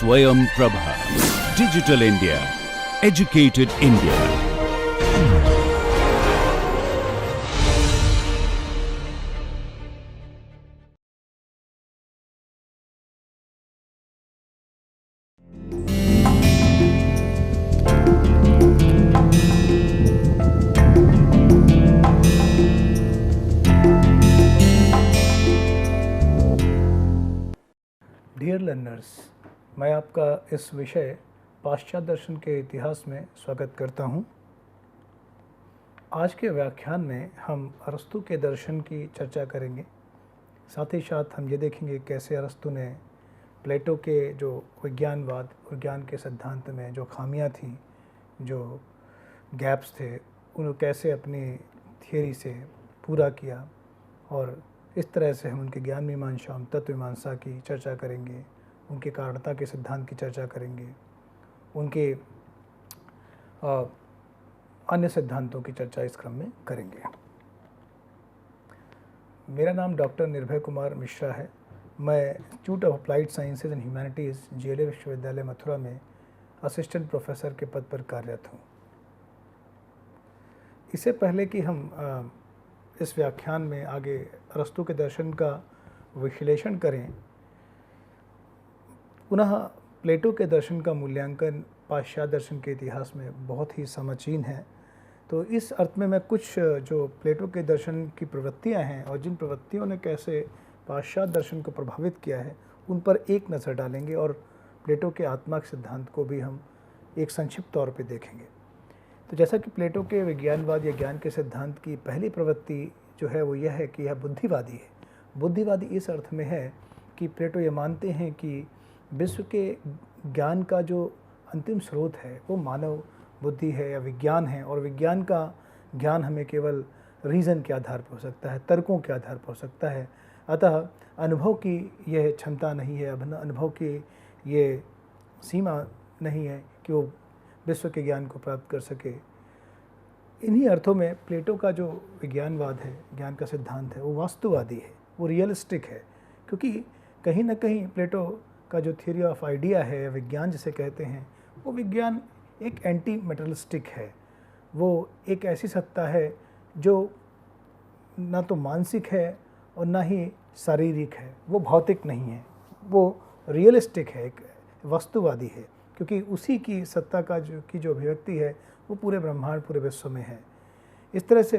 Swayam Prabha. Digital India. Educated India. Dear learners, मैं आपका इस विषय पाश्चात्य दर्शन के इतिहास में स्वागत करता हूं। आज के व्याख्यान में हम अरस्तु के दर्शन की चर्चा करेंगे। साथ ही साथ हम ये देखेंगे कैसे अरस्तु ने प्लेटो के जो विज्ञानवाद और ज्ञान के सिद्धांत में जो खामियां थीं, जो गैप्स थे, उन्हें कैसे अपनी थियरी से पूरा किया, और इस तरह से हम उनके ज्ञान मीमांसा और तत्व मीमांसा की चर्चा करेंगे, उनके कारणता के सिद्धांत की चर्चा करेंगे, उनके अन्य सिद्धांतों की चर्चा इस क्रम में करेंगे। मेरा नाम डॉक्टर निर्भय कुमार मिश्रा है। मैं institute of applied sciences and humanities JLA विश्वविद्यालय मथुरा में असिस्टेंट प्रोफेसर के पद पर कार्यरत हूँ। इससे पहले कि हम इस व्याख्यान में आगे अरस्तु के दर्शन का विश्लेषण करें, पुनः प्लेटो के दर्शन का मूल्यांकन पाश्चात्य दर्शन के इतिहास में बहुत ही समीचीन है। तो इस अर्थ में मैं कुछ जो प्लेटो के दर्शन की प्रवृत्तियां हैं और जिन प्रवृत्तियों ने कैसे पाश्चात्य दर्शन को प्रभावित किया है, उन पर एक नज़र डालेंगे और प्लेटो के आत्मा सिद्धांत को भी हम एक संक्षिप्त तौर पर देखेंगे। तो जैसा कि प्लेटो के विज्ञानवाद या ज्ञान के सिद्धांत की पहली प्रवृत्ति जो है वो यह है कि यह बुद्धिवादी है। बुद्धिवादी इस अर्थ में है कि प्लेटो ये मानते हैं कि विश्व के ज्ञान का जो अंतिम स्रोत है वो मानव बुद्धि है या विज्ञान है, और विज्ञान का ज्ञान हमें केवल रीज़न के आधार पर हो सकता है, तर्कों के आधार पर हो सकता है। अतः अनुभव की यह क्षमता नहीं है, अनुभव की ये सीमा नहीं है कि वो विश्व के ज्ञान को प्राप्त कर सके। इन्हीं अर्थों में प्लेटो का जो विज्ञानवाद है, ज्ञान का सिद्धांत है, वो वास्तुवादी है, वो रियलिस्टिक है, क्योंकि कहीं ना कहीं प्लेटो का जो थ्योरी ऑफ आइडिया है, विज्ञान जिसे कहते हैं, वो विज्ञान एक एंटी मटेरियलिस्टिक है। वो एक ऐसी सत्ता है जो ना तो मानसिक है और ना ही शारीरिक है, वो भौतिक नहीं है, वो रियलिस्टिक है, एक वस्तुवादी है, क्योंकि उसी की सत्ता का जो अभिव्यक्ति है वो पूरे ब्रह्मांड, पूरे विश्व में है। इस तरह से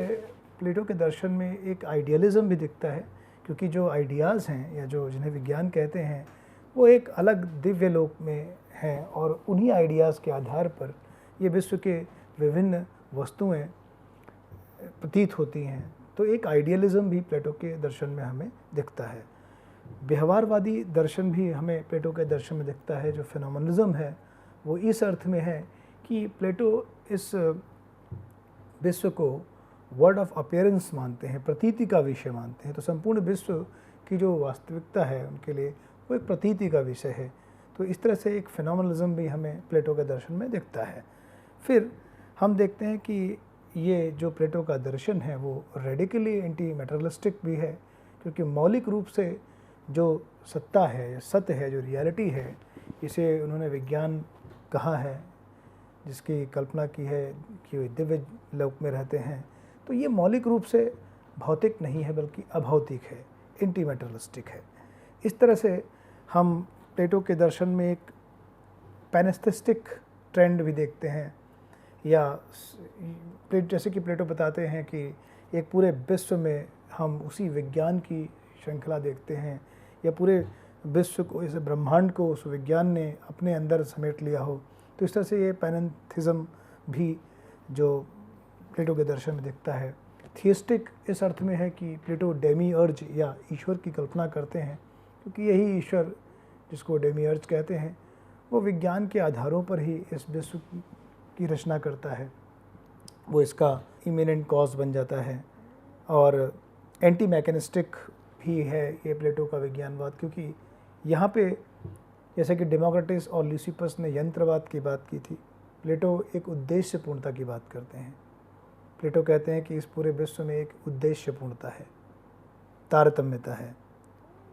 प्लेटो के दर्शन में एक आइडियलिज्म भी दिखता है, क्योंकि जो आइडियाज़ हैं या जो जिन्हें विज्ञान कहते हैं वो एक अलग दिव्य लोक में हैं, और उन्हीं आइडियाज़ के आधार पर ये विश्व के विभिन्न वस्तुएं प्रतीत होती हैं। तो एक आइडियलिज्म भी प्लेटो के दर्शन में हमें दिखता है। व्यवहारवादी दर्शन भी हमें प्लेटो के दर्शन में दिखता है। जो फिनोमेनलिज्म है वो इस अर्थ में है कि प्लेटो इस विश्व को वर्ल्ड ऑफ अपीयरेंस मानते हैं, प्रतीति का विषय मानते हैं। तो संपूर्ण विश्व की जो वास्तविकता है उनके लिए वो एक प्रतीति का विषय है। तो इस तरह से एक फिनोमेनलिज्म भी हमें प्लेटो के दर्शन में दिखता है। फिर हम देखते हैं कि ये जो प्लेटो का दर्शन है वो रेडिकली एंटी मटेरियलिस्टिक भी है, क्योंकि मौलिक रूप से जो सत्ता है, सत्य है, जो रियलिटी है, इसे उन्होंने विज्ञान कहा है, जिसकी कल्पना की है कि वे दिव्य लोक में रहते हैं। तो ये मौलिक रूप से भौतिक नहीं है बल्कि अभौतिक है, एंटी मटेरियलिस्टिक है। इस तरह से हम प्लेटो के दर्शन में एक पैनेस्थेटिक ट्रेंड भी देखते हैं, या जैसे कि प्लेटो बताते हैं कि एक पूरे विश्व में हम उसी विज्ञान की श्रृंखला देखते हैं, या पूरे विश्व को, इस ब्रह्मांड को उस विज्ञान ने अपने अंदर समेट लिया हो। तो इस तरह से ये पैनेथिज्म भी जो प्लेटो के दर्शन में दिखता है। थियस्टिक इस अर्थ में है कि प्लेटो डेमिअर्ज या ईश्वर की कल्पना करते हैं, क्योंकि यही ईश्वर जिसको डेमिअर्ज कहते हैं वो विज्ञान के आधारों पर ही इस विश्व की रचना करता है, वो इसका इमिनेंट कॉज बन जाता है। और एंटी मैकेनिस्टिक भी है ये प्लेटो का विज्ञानवाद, क्योंकि यहाँ पे जैसे कि डेमोक्रिटस और ल्यूसिपस ने यंत्रवाद की बात की थी, प्लेटो एक उद्देश्यपूर्णता की बात करते हैं। प्लेटो कहते हैं कि इस पूरे विश्व में एक उद्देश्यपूर्णता है, तारतम्यता है।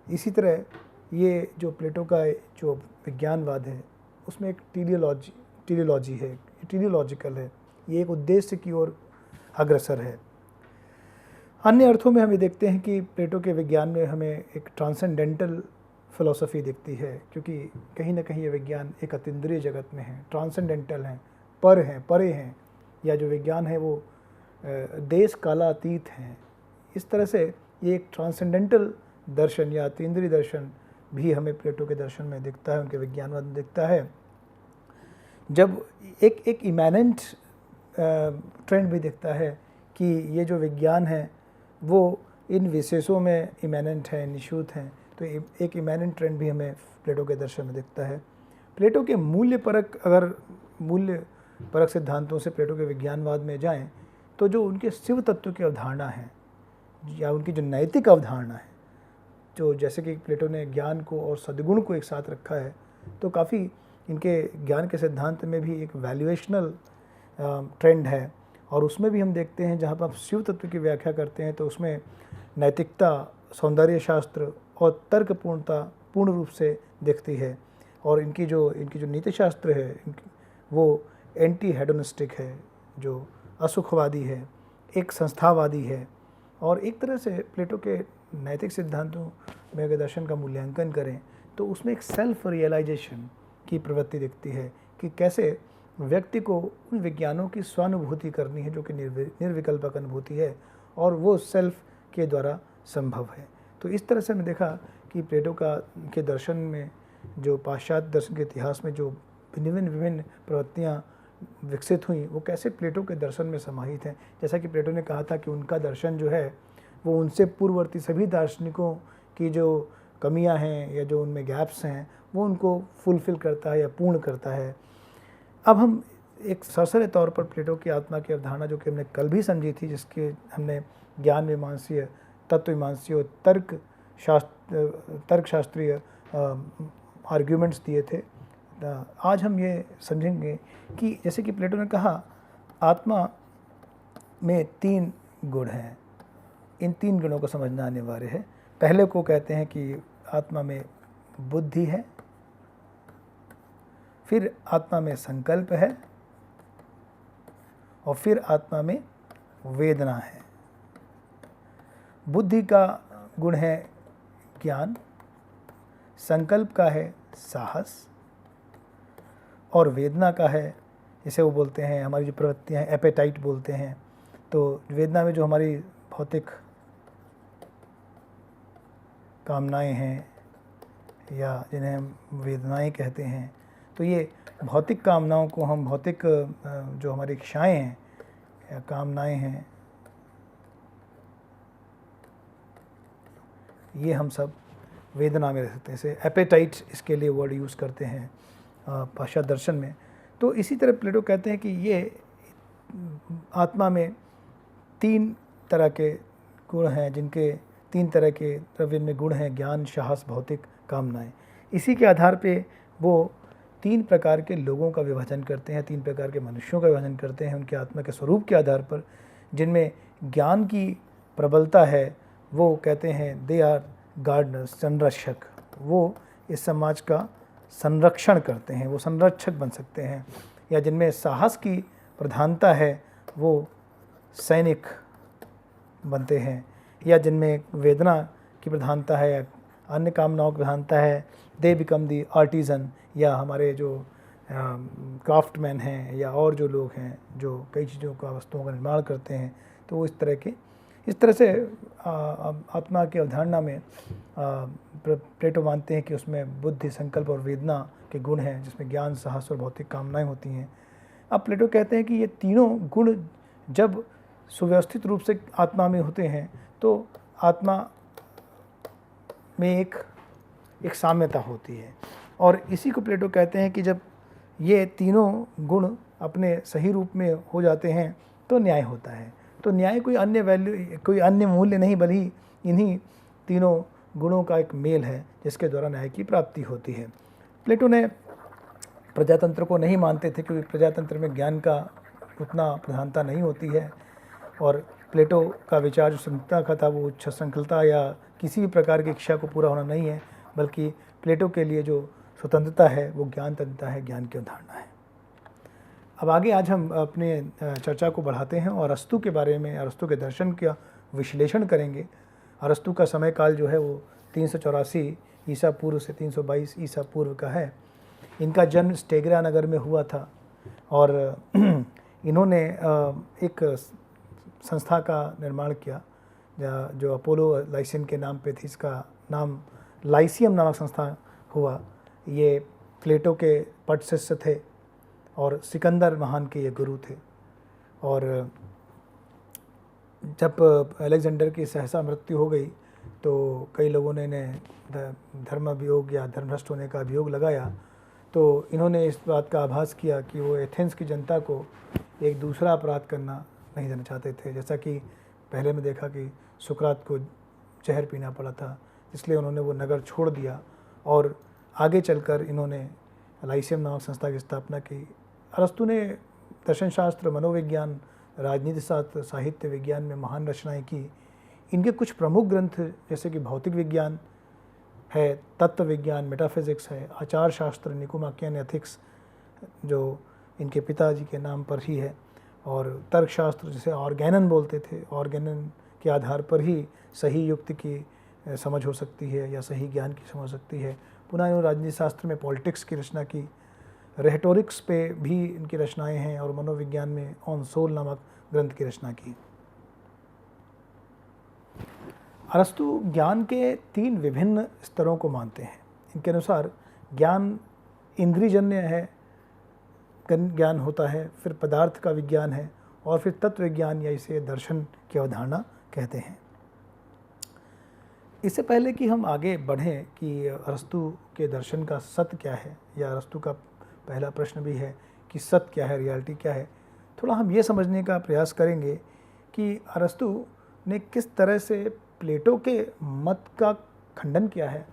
इसी तरह ये जो प्लेटो का जो विज्ञानवाद है उसमें एक टीलियोलॉजी है, टीलियोलॉजिकल है, ये एक उद्देश्य की ओर अग्रसर है। अन्य अर्थों में हम ये देखते हैं कि प्लेटो के विज्ञान में हमें एक ट्रांसेंडेंटल फिलॉसफी दिखती है, क्योंकि कहीं ना कहीं ये विज्ञान एक अतीन्द्रिय जगत में है, ट्रांसेंडेंटल हैं, परे हैं, या जो विज्ञान है वो देश कालातीत हैं। इस तरह से ये एक ट्रांसेंडेंटल दर्शन या अतीन्द्रिय दर्शन भी हमें प्लेटो के दर्शन में दिखता है, उनके विज्ञानवाद में दिखता है। जब एक इमैनेंट ट्रेंड भी दिखता है कि ये जो विज्ञान है वो इन विशेषों में इमैनेंट है, निश्चित हैं, तो एक इमैनेंट ट्रेंड भी हमें प्लेटो के दर्शन में दिखता है। प्लेटो के मूल्य परक सिद्धांतों से प्लेटो के विज्ञानवाद में जाएं तो जो उनके शिव तत्व की अवधारणा है या उनकी जो नैतिक अवधारणा है, जो जैसे कि प्लेटो ने ज्ञान को और सद्गुण को एक साथ रखा है, तो काफ़ी इनके ज्ञान के सिद्धांत में भी एक वैल्यूएशनल ट्रेंड है। और उसमें भी हम देखते हैं जहाँ पर आप शिव तत्व की व्याख्या करते हैं तो उसमें नैतिकता, सौंदर्य शास्त्र और तर्कपूर्णता पूर्ण रूप से दिखती है। और इनकी जो नीति शास्त्र है वो एंटी हेडोनिस्टिक है, जो असुखवादी है, एक संस्थावादी है। और एक तरह से प्लेटो के नैतिक सिद्धांतों में अगर दर्शन का मूल्यांकन करें तो उसमें एक सेल्फ रियलाइजेशन की प्रवृत्ति दिखती है कि कैसे व्यक्ति को उन विज्ञानों की स्वानुभूति करनी है जो कि निर्विकल्पक अनुभूति है, और वो सेल्फ के द्वारा संभव है। तो इस तरह से हमने देखा कि प्लेटो के दर्शन में, जो पाश्चात्य दर्शन के इतिहास में जो विभिन्न प्रवृत्तियाँ विकसित हुई, वो कैसे प्लेटो के दर्शन में समाहित हैं। जैसा कि प्लेटो ने कहा था कि उनका दर्शन जो है वो उनसे पूर्ववर्ती सभी दार्शनिकों की जो कमियां हैं या जो उनमें गैप्स हैं वो उनको फुलफ़िल करता है या पूर्ण करता है। अब हम एक सरसरे तौर पर प्लेटो की आत्मा की अवधारणा, जो कि हमने कल भी समझी थी, जिसके हमने ज्ञान मीमांसीय, तत्व मीमांसीय और तर्कशास्त्रीय आर्ग्यूमेंट्स दिए थे, आज हम ये समझेंगे कि जैसे कि प्लेटो ने कहा आत्मा में 3 गुण हैं। इन 3 गुणों को समझना अनिवार्य है। पहले को कहते हैं कि आत्मा में बुद्धि है, फिर आत्मा में संकल्प है, और फिर आत्मा में वेदना है। बुद्धि का गुण है ज्ञान, संकल्प का है साहस, और वेदना का है, जिसे वो बोलते हैं हमारी जो प्रवृत्तियाँ हैं, एपेटाइट बोलते हैं। तो वेदना में जो हमारी भौतिक कामनाएं हैं या जिन्हें हम वेदनाएं कहते हैं, तो ये भौतिक कामनाओं को हम भौतिक जो हमारी इच्छाएं हैं या कामनाएं हैं, ये हम सब वेदना में रह सकते हैं। इसे एपेटाइट इसके लिए वर्ड यूज़ करते हैं पाश्चात्य दर्शन में। तो इसी तरह प्लेटो कहते हैं कि ये आत्मा में 3 तरह के गुण हैं, जिनके 3 तरह के द्रव्य गुण हैं, ज्ञान, साहस, भौतिक कामनाएं। इसी के आधार पे वो 3 प्रकार के लोगों का विभाजन करते हैं, 3 प्रकार के मनुष्यों का विभाजन करते हैं उनके आत्मा के स्वरूप के आधार पर। जिनमें ज्ञान की प्रबलता है वो कहते हैं दे आर गार्डनर्स, संरक्षक, वो इस समाज का संरक्षण करते हैं, वो संरक्षक बन सकते हैं। या जिनमें साहस की प्रधानता है वो सैनिक बनते हैं। या जिनमें वेदना की प्रधानता है या अन्य कामनाओं की प्रधानता है, दे बिकम दी आर्टिज़न, या हमारे जो क्राफ्टमैन हैं या और जो लोग हैं जो कई चीज़ों का, वस्तुओं का निर्माण करते हैं। तो वो इस तरह से आत्मा की अवधारणा में प्लेटो मानते हैं कि उसमें बुद्धि, संकल्प और वेदना के गुण हैं, जिसमें ज्ञान, साहस और भौतिक कामनाएं होती हैं। अब प्लेटो कहते हैं कि ये तीनों गुण जब सुव्यवस्थित रूप से आत्मा में होते हैं तो आत्मा में एक साम्यता होती है। और इसी को प्लेटो कहते हैं कि जब ये तीनों गुण अपने सही रूप में हो जाते हैं तो न्याय होता है। तो न्याय कोई अन्य मूल्य नहीं, बल्कि इन्हीं तीनों गुणों का एक मेल है जिसके द्वारा न्याय की प्राप्ति होती है। प्लेटो ने प्रजातंत्र को नहीं मानते थे, क्योंकि प्रजातंत्र में ज्ञान का उतना प्रधानता नहीं होती है। और प्लेटो का विचार जो संतता का था वो उच्छृंखलता या किसी भी प्रकार की इच्छा को पूरा होना नहीं है, बल्कि प्लेटो के लिए जो स्वतंत्रता है वो ज्ञान तंत्रता है, ज्ञान की अवधारणा है। अब आगे आज हम अपने चर्चा को बढ़ाते हैं और अरस्तु के बारे में, अरस्तु के दर्शन का विश्लेषण करेंगे। अरस्तु का समय काल जो है वो 384 ईसा पूर्व से 322 ईसा पूर्व का है। इनका जन्म स्टेगरा नगर में हुआ था और इन्होंने एक संस्था का निर्माण किया जो अपोलो लाइसियन के नाम पे थी। इसका नाम लाइसियम नामक संस्था हुआ। ये प्लेटो के पट शिष्य थे और सिकंदर महान के ये गुरु थे। और जब अलेक्जेंडर की सहसा मृत्यु हो गई तो कई लोगों ने इन्हें धर्म अभियोग या धर्मभ्रष्ट होने का अभियोग लगाया। तो इन्होंने इस बात का आभास किया कि वो एथेंस की जनता को एक दूसरा अपराध करना नहीं देना चाहते थे। जैसा कि पहले में देखा कि सुकरात को जहर पीना पड़ा था, इसलिए उन्होंने वो नगर छोड़ दिया और आगे चलकर इन्होंने लाइसियम नामक संस्था की स्थापना की। अरस्तु ने दर्शन शास्त्र, मनोविज्ञान, राजनीति शास्त्र, साहित्य विज्ञान में महान रचनाएं की। इनके कुछ प्रमुख ग्रंथ जैसे कि भौतिक विज्ञान है, तत्व विज्ञान, मेटाफिजिक्स है, आचार शास्त्र, निकोमाकियन एथिक्स जो इनके पिताजी के नाम पर ही है, और तर्कशास्त्र जिसे ऑर्गेनन बोलते थे। ऑर्गेनन के आधार पर ही सही युक्ति की समझ हो सकती है या सही ज्ञान की समझ हो सकती है। पुनः इन्होंने राजनीति शास्त्र में पॉलिटिक्स की रचना की। रेटोरिक्स पे भी इनकी रचनाएं हैं और मनोविज्ञान में ऑन सोल नामक ग्रंथ की रचना की। अरस्तु ज्ञान के 3 विभिन्न स्तरों को मानते हैं। इनके अनुसार ज्ञान इंद्रियजन्य है, ज्ञान होता है, फिर पदार्थ का विज्ञान है और फिर तत्व विज्ञान या इसे दर्शन की अवधारणा कहते हैं। इससे पहले कि हम आगे बढ़ें कि अरस्तु के दर्शन का सत्य क्या है, या अरस्तु का पहला प्रश्न भी है कि सत्य क्या है, रियलिटी क्या है, थोड़ा हम ये समझने का प्रयास करेंगे कि अरस्तु ने किस तरह से प्लेटो के मत का खंडन किया है।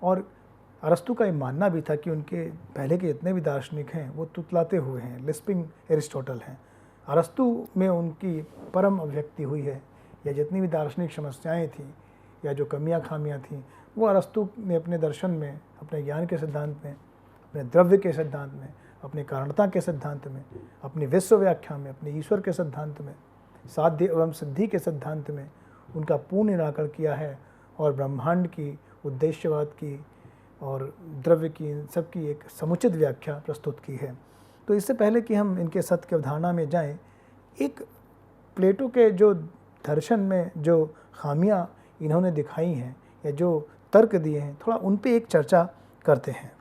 और अरस्तु का ये मानना भी था कि उनके पहले के जितने भी दार्शनिक हैं वो तुतलाते हुए हैं, लिस्पिंग एरिस्टोटल हैं। अरस्तु में उनकी परम अभिव्यक्ति हुई है, या जितनी भी दार्शनिक समस्याएं थीं या जो कमियां खामियां थीं वो अरस्तु ने अपने दर्शन में, अपने ज्ञान के सिद्धांत में, अपने द्रव्य के सिद्धांत में, अपने कारणता के सिद्धांत में, अपनी विश्व व्याख्या में, अपने ईश्वर के सिद्धांत में, साध्य एवं सिद्धि के सिद्धांत में उनका पूर्ण निराकरण किया है और ब्रह्मांड की, उद्देश्यवाद की और द्रव्य की, सबकी एक समुचित व्याख्या प्रस्तुत की है। तो इससे पहले कि हम इनके सत्य की अवधारणा में जाएं, एक प्लेटो के जो दर्शन में जो खामियां इन्होंने दिखाई हैं या जो तर्क दिए हैं, थोड़ा उन पे एक चर्चा करते हैं।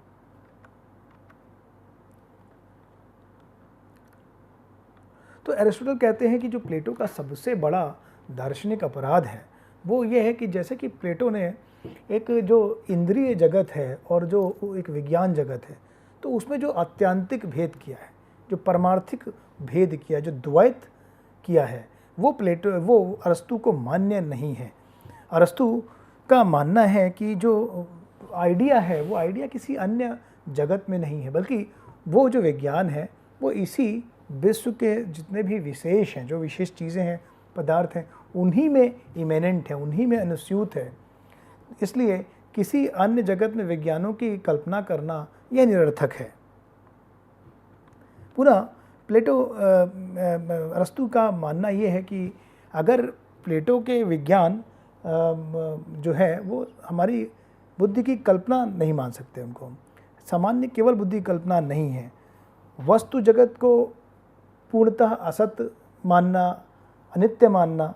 तो एरिस्टोटल कहते हैं कि जो प्लेटो का सबसे बड़ा दार्शनिक अपराध है वो ये है कि जैसे कि प्लेटो ने एक जो इंद्रिय जगत है और जो एक विज्ञान जगत है, तो उसमें जो आत्यांतिक भेद किया है, जो परमार्थिक भेद किया, जो द्वैत किया है, वो अरस्तु को मान्य नहीं है। अरस्तु का मानना है कि जो आइडिया है वो आइडिया किसी अन्य जगत में नहीं है, बल्कि वो जो विज्ञान है वो इसी विश्व के जितने भी विशेष हैं, जो विशेष चीज़ें हैं, पदार्थ हैं, उन्हीं में इमेनेंट है, उन्हीं में अनुस्यूत है। इसलिए किसी अन्य जगत में विज्ञानों की कल्पना करना यह निरर्थक है। पुनः प्लेटो अरस्तु का मानना यह है कि अगर प्लेटो के विज्ञान जो है वो हमारी बुद्धि की कल्पना नहीं मान सकते, उनको सामान्य केवल बुद्धि कल्पना नहीं है। वस्तु जगत को पूर्णतः असत्य मानना, अनित्य मानना,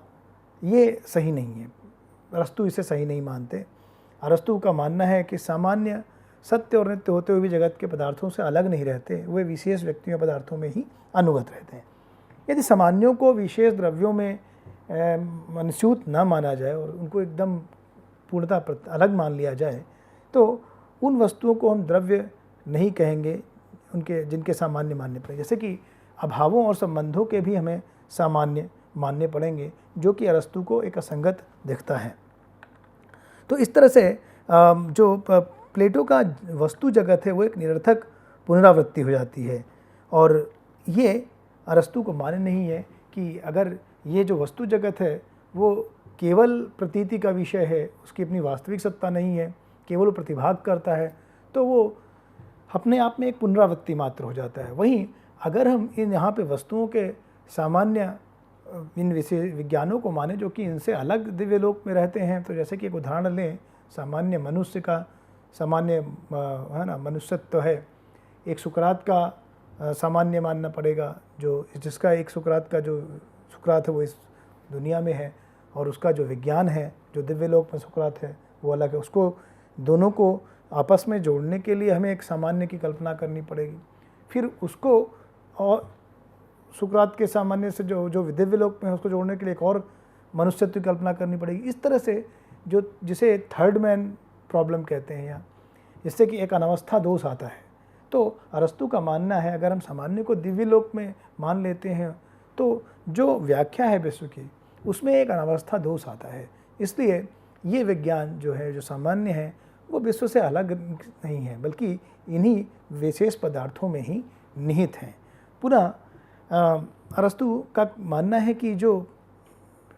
ये सही नहीं है। अरस्तु इसे सही नहीं मानते। अरस्तु का मानना है कि सामान्य सत्य और नित्य होते हुए भी जगत के पदार्थों से अलग नहीं रहते, वे विशेष व्यक्तियों पदार्थों में ही अनुगत रहते हैं। यदि सामान्यों को विशेष द्रव्यों में अनुस्यूत न माना जाए और उनको एकदम पूर्णतः अलग मान लिया जाए, तो उन वस्तुओं को हम द्रव्य नहीं कहेंगे उनके जिनके सामान्य मानने पड़े। जैसे कि अभावों और संबंधों के भी हमें सामान्य मानने पड़ेंगे, जो कि अरस्तु को एक असंगत दिखता है। तो इस तरह से जो प्लेटो का वस्तु जगत है वो एक निरर्थक पुनरावृत्ति हो जाती है, और ये अरस्तु को मान्य नहीं है कि अगर ये जो वस्तु जगत है वो केवल प्रतीति का विषय है, उसकी अपनी वास्तविक सत्ता नहीं है, केवल वो प्रतिभाग करता है तो वो अपने आप में एक पुनरावृत्ति मात्र हो जाता है। वहीं अगर हम इन यहाँ पे वस्तुओं के सामान्य इन विशेष विज्ञानों को माने जो कि इनसे अलग दिव्य लोक में रहते हैं, तो जैसे कि एक उदाहरण लें, सामान्य मनुष्य का सामान्य है ना मनुष्यत्व है, एक सुकरात का सामान्य मानना पड़ेगा, जो जिसका एक सुकरात का जो सुकरात है वो इस दुनिया में है, और उसका जो विज्ञान है जो दिव्य लोक में सुकरात है वो अलग है। उसको दोनों को आपस में जोड़ने के लिए हमें एक सामान्य की कल्पना करनी पड़ेगी। फिर उसको और सुकरात के सामान्य से जो दिव्य लोक में है उसको जोड़ने के लिए एक और मनुष्यत्व की कल्पना करनी पड़ेगी। इस तरह से जो जिसे थर्ड मैन प्रॉब्लम कहते हैं यहाँ, जिससे कि एक अनवस्था दोष आता है। तो अरस्तु का मानना है अगर हम सामान्य को दिव्य लोक में मान लेते हैं तो जो व्याख्या है विश्व की उसमें एक अनवस्था दोष आता है। इसलिए ये विज्ञान जो है जो सामान्य है वो विश्व से अलग नहीं है, बल्कि इन्हीं विशेष पदार्थों में ही निहित हैं। पुनः अरस्तु का मानना है कि जो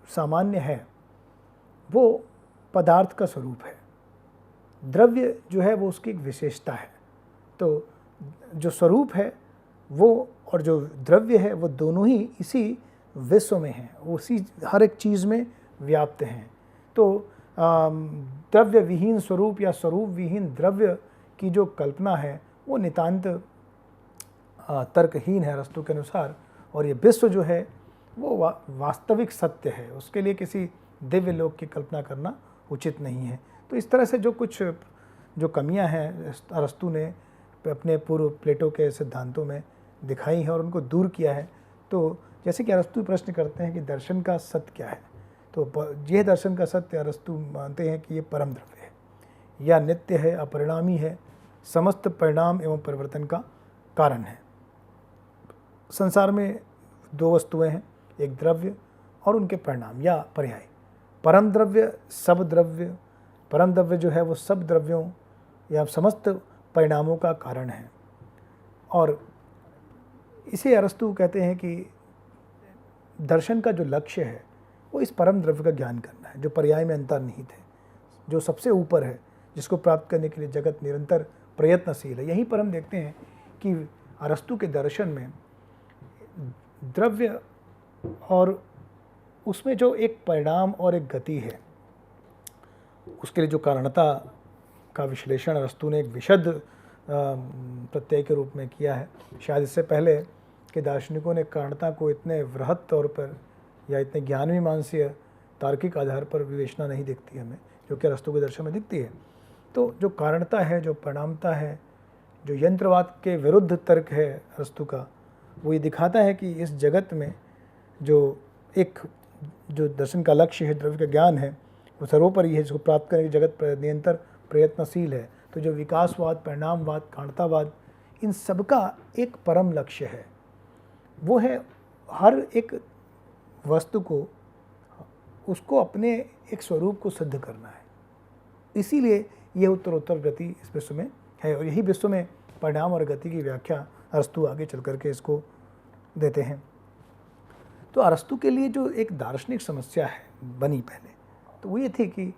सामान्य है वो पदार्थ का स्वरूप है, द्रव्य जो है वो उसकी एक विशेषता है। तो जो स्वरूप है वो और जो द्रव्य है वो दोनों ही इसी विश्व में हैं, उसी हर एक चीज़ में व्याप्त हैं। तो द्रव्य विहीन स्वरूप या स्वरूप विहीन द्रव्य की जो कल्पना है वो नितांत तर्कहीन है अरस्तु के अनुसार, और ये विश्व जो है वो वास्तविक सत्य है, उसके लिए किसी दिव्य लोक की कल्पना करना उचित नहीं है। तो इस तरह से जो कुछ जो कमियां हैं अरस्तु ने अपने पूर्व प्लेटो के सिद्धांतों में दिखाई है और उनको दूर किया है। तो जैसे कि अरस्तु प्रश्न करते हैं कि दर्शन का सत्य क्या है, तो यह दर्शन का सत्य अरस्तु मानते हैं कि ये परम द्रव्य है, या नित्य है, अपरिणामी है, समस्त परिणाम एवं परिवर्तन का कारण है। संसार में दो वस्तुएं हैं, एक द्रव्य और उनके परिणाम या पर्याय। परम द्रव्य सब द्रव्य, परम द्रव्य जो है वो सब द्रव्यों या समस्त परिणामों का कारण है। और इसे अरस्तु कहते हैं कि दर्शन का जो लक्ष्य है वो इस परम द्रव्य का ज्ञान करना है, जो पर्याय में अंतर्निहित है, जो सबसे ऊपर है, जिसको प्राप्त करने के लिए जगत निरंतर प्रयत्नशील है। यहीं पर हम देखते हैं कि अरस्तु के दर्शन में द्रव्य और उसमें जो एक परिणाम और एक गति है, उसके लिए जो कारणता का विश्लेषण अरस्तु ने एक विशद प्रत्यय के रूप में किया है। शायद इससे पहले के दार्शनिकों ने कारणता को इतने वृहत तौर पर या इतने ज्ञानमीमांसीय तार्किक आधार पर विवेचना नहीं दिखती हमें, जो कि अरस्तु के दर्शन में दिखती है। तो जो कारणता है, जो परिणामता है, जो यंत्रवाद के विरुद्ध तर्क है अरस्तु का, वो ये दिखाता है कि इस जगत में जो दर्शन का लक्ष्य है, द्रव्य का ज्ञान है, वो सर्वोपरि है, जिसको प्राप्त करने की जगत निरंतर प्रयत्नशील है। तो जो विकासवाद, परिणामवाद, कारणतावाद, इन सबका एक परम लक्ष्य है, वो है हर एक वस्तु को उसको अपने एक स्वरूप को सिद्ध करना है। इसीलिए यह उत्तरोत्तर गति इस विश्व में है, और यही विश्व में परिणाम और गति की व्याख्या अरस्तु आगे चल करके इसको देते हैं। तो अरस्तु के लिए जो एक दार्शनिक समस्या है बनी पहले, तो वो ये थी कि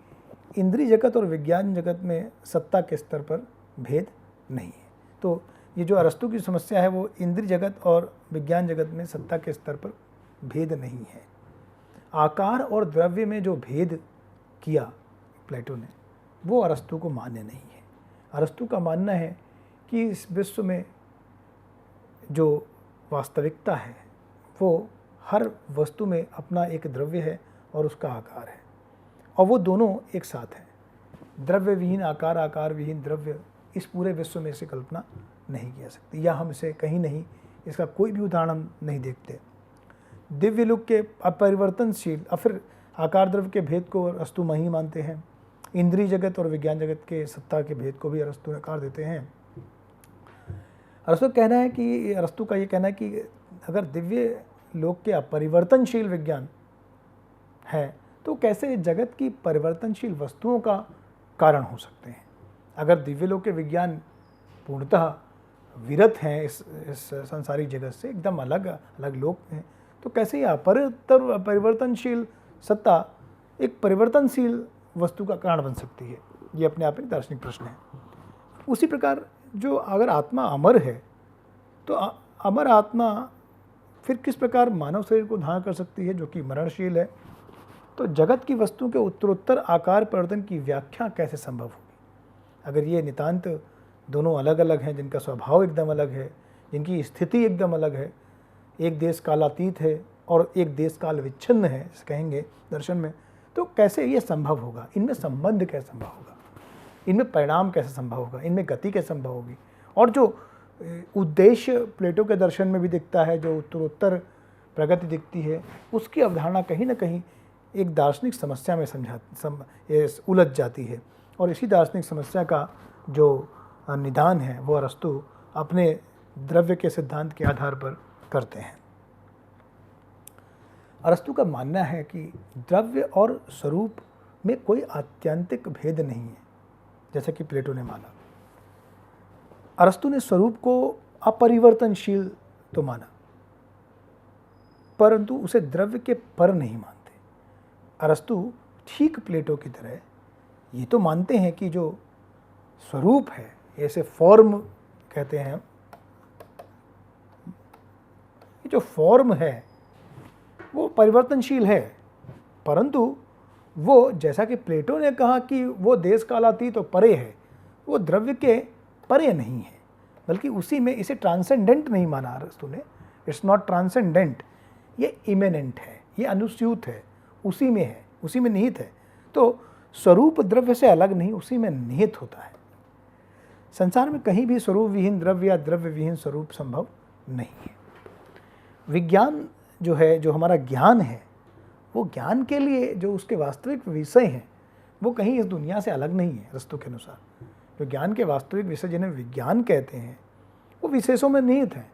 इंद्रिय जगत और विज्ञान जगत में सत्ता के स्तर पर भेद नहीं है। तो ये जो अरस्तु की समस्या है वो इंद्रिय जगत और विज्ञान जगत में सत्ता के स्तर पर भेद नहीं है। आकार और द्रव्य में जो भेद किया प्लेटो ने, वो अरस्तु को मान्य नहीं है। अरस्तु का मानना है कि इस विश्व में जो वास्तविकता है वो हर वस्तु में अपना एक द्रव्य है और उसका आकार है, और वो दोनों एक साथ हैं। द्रव्य विहीन आकार, आकार विहीन द्रव्य, इस पूरे विश्व में इसे कल्पना नहीं की जा सकती, या हम इसे कहीं नहीं, इसका कोई भी उदाहरण हम नहीं देखते। दिव्य लोक के अपरिवर्तनशील और फिर आकार द्रव्य के भेद को अरस्तु नहीं मानते हैं। इंद्रिय जगत और विज्ञान जगत के सत्ता के भेद को भी अरस्तु नकार देते हैं। अरस्तु का ये कहना है कि अगर दिव्य लोक के अपरिवर्तनशील विज्ञान है तो कैसे जगत की परिवर्तनशील वस्तुओं का कारण हो सकते हैं। अगर दिव्य लोक के विज्ञान पूर्णतः विरत हैं इस संसारिक जगत से, एकदम अलग अलग लोक में, तो कैसे यह परिवर्तनशील सत्ता एक परिवर्तनशील वस्तु का कारण बन सकती है। ये अपने आप में दार्शनिक प्रश्न है। उसी प्रकार जो अगर आत्मा अमर है तो अमर आत्मा फिर किस प्रकार मानव शरीर को धारण कर सकती है जो कि मरणशील है। तो जगत की वस्तु के उत्तरोत्तर आकार परिवर्तन की व्याख्या कैसे संभव होगी? अगर ये नितांत दोनों अलग अलग हैं, जिनका स्वभाव एकदम अलग है, जिनकी स्थिति एकदम अलग है, एक देश कालातीत है और एक देश काल विच्छिन्न है कहेंगे दर्शन में, तो कैसे ये संभव होगा? इनमें संबंध कैसे संभव होगा? इनमें परिणाम कैसे संभव होगा? इनमें गति कैसे संभव होगी? और जो उद्देश्य प्लेटो के दर्शन में भी दिखता है, जो उत्तरोत्तर प्रगति दिखती है, उसकी अवधारणा कहीं ना कहीं एक दार्शनिक समस्या में उलझ जाती है। और इसी दार्शनिक समस्या का जो निदान है वो अरस्तु अपने द्रव्य के सिद्धांत के आधार पर करते हैं। अरस्तु का मानना है कि द्रव्य और स्वरूप में कोई आत्यंतिक भेद नहीं है, जैसा कि प्लेटो ने माना। अरस्तु ने स्वरूप को अपरिवर्तनशील तो माना, परंतु उसे द्रव्य के पर नहीं मानते। अरस्तु ठीक प्लेटो की तरह ये तो मानते हैं कि जो स्वरूप है, ऐसे फॉर्म कहते हैं, ये जो फॉर्म है वो परिवर्तनशील है, परंतु वो जैसा कि प्लेटो ने कहा कि वो देश कालातीत तो परे है, वो द्रव्य के परे नहीं है, बल्कि उसी में, इसे ट्रांसेंडेंट नहीं माना अरस्तु ने। इट्स नॉट ट्रांसेंडेंट, ये इमेनेंट है, ये अनुस्यूत है, उसी में है, उसी में निहित है। तो स्वरूप द्रव्य से अलग नहीं, उसी में निहित होता है। संसार में कहीं भी स्वरूप विहीन द्रव्य या द्रव्य विहीन स्वरूप संभव नहीं है। विज्ञान जो है, जो हमारा ज्ञान है, वो ज्ञान के लिए जो उसके वास्तविक विषय हैं वो कहीं इस दुनिया से अलग नहीं है। अरस्तु के अनुसार जो ज्ञान के वास्तविक विषय जिन्हें विज्ञान कहते हैं वो विशेषों में निहित हैं,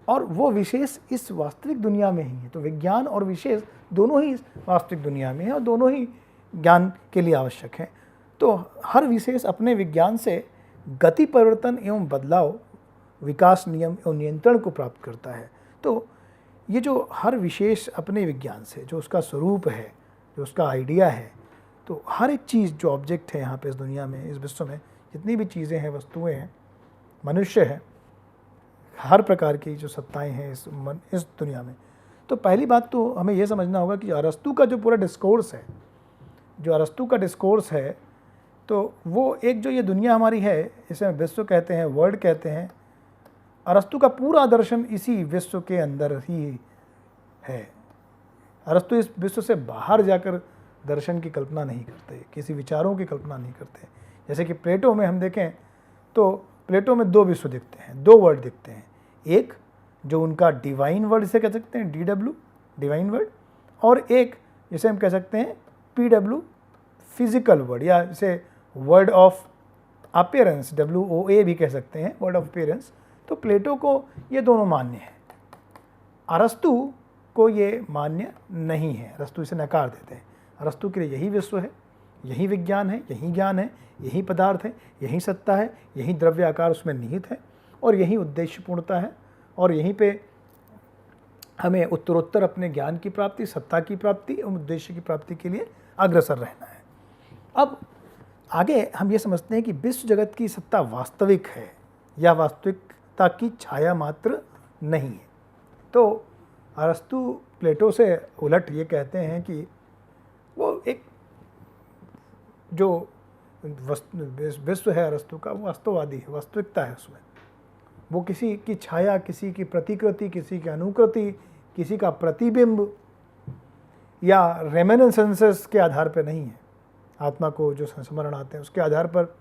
और वो विशेष इस वास्तविक दुनिया में ही है। तो विज्ञान और विशेष दोनों ही वास्तविक दुनिया में है और दोनों ही ज्ञान के लिए आवश्यक है। तो हर विशेष अपने विज्ञान से गति परिवर्तन एवं बदलाव, विकास नियम एवं नियंत्रण को प्राप्त करता है। तो ये जो हर विशेष अपने विज्ञान से, जो उसका स्वरूप है, जो उसका आइडिया है, तो हर एक चीज़ जो ऑब्जेक्ट है यहाँ पे इस दुनिया में, इस विश्व में जितनी भी चीज़ें हैं, वस्तुएं हैं, मनुष्य है, हर प्रकार की जो सत्ताएं हैं इस दुनिया में। तो पहली बात तो हमें ये समझना होगा कि अरस्तु का जो पूरा डिस्कोर्स है, जो अरस्तु का डिस्कोर्स है, तो वो एक जो ये दुनिया हमारी है, इसे विश्व कहते हैं, वर्ल्ड कहते हैं, अरस्तु का पूरा दर्शन इसी विश्व के अंदर ही है। अरस्तु इस विश्व से बाहर जाकर दर्शन की कल्पना नहीं करते, किसी विचारों की कल्पना नहीं करते। जैसे कि प्लेटो में हम देखें तो प्लेटो में दो विश्व दिखते हैं, दो वर्ल्ड दिखते हैं। एक जो उनका डिवाइन वर्ल्ड इसे कह सकते हैं, DW डिवाइन वर्ल्ड, और एक जिसे हम कह सकते हैं PW फिजिकल वर्ल्ड, या इसे वर्ल्ड ऑफ अपीयरेंस, WOA भी कह सकते हैं, वर्ल्ड ऑफ अपीयरेंस। तो प्लेटो को ये दोनों मान्य है, अरस्तु को ये मान्य नहीं है, अरस्तु इसे नकार देते हैं। अरस्तु के लिए यही विश्व है, यही विज्ञान है, यही ज्ञान है, यही पदार्थ है, यही सत्ता है, यही द्रव्य आकार उसमें निहित है, और यही उद्देश्यपूर्णता है, और यहीं पे हमें उत्तरोत्तर अपने ज्ञान की प्राप्ति, सत्ता की प्राप्ति एवं उद्देश्य की प्राप्ति के लिए अग्रसर रहना है। अब आगे हम ये समझते हैं कि विश्व जगत की सत्ता वास्तविक है या वास्तविकता की छाया मात्र नहीं है। तो अरस्तु प्लेटो से उलट ये कहते हैं कि वो एक जो विश्व है अरस्तु का, वो वास्तववादी है, वास्तविकता है उसमें। वो किसी की छाया, किसी की प्रतिकृति, किसी की अनुकृति, किसी का प्रतिबिंब या रेमिनिसेंसेस के आधार पर नहीं है। आत्मा को जो संस्मरण आते हैं उसके आधार पर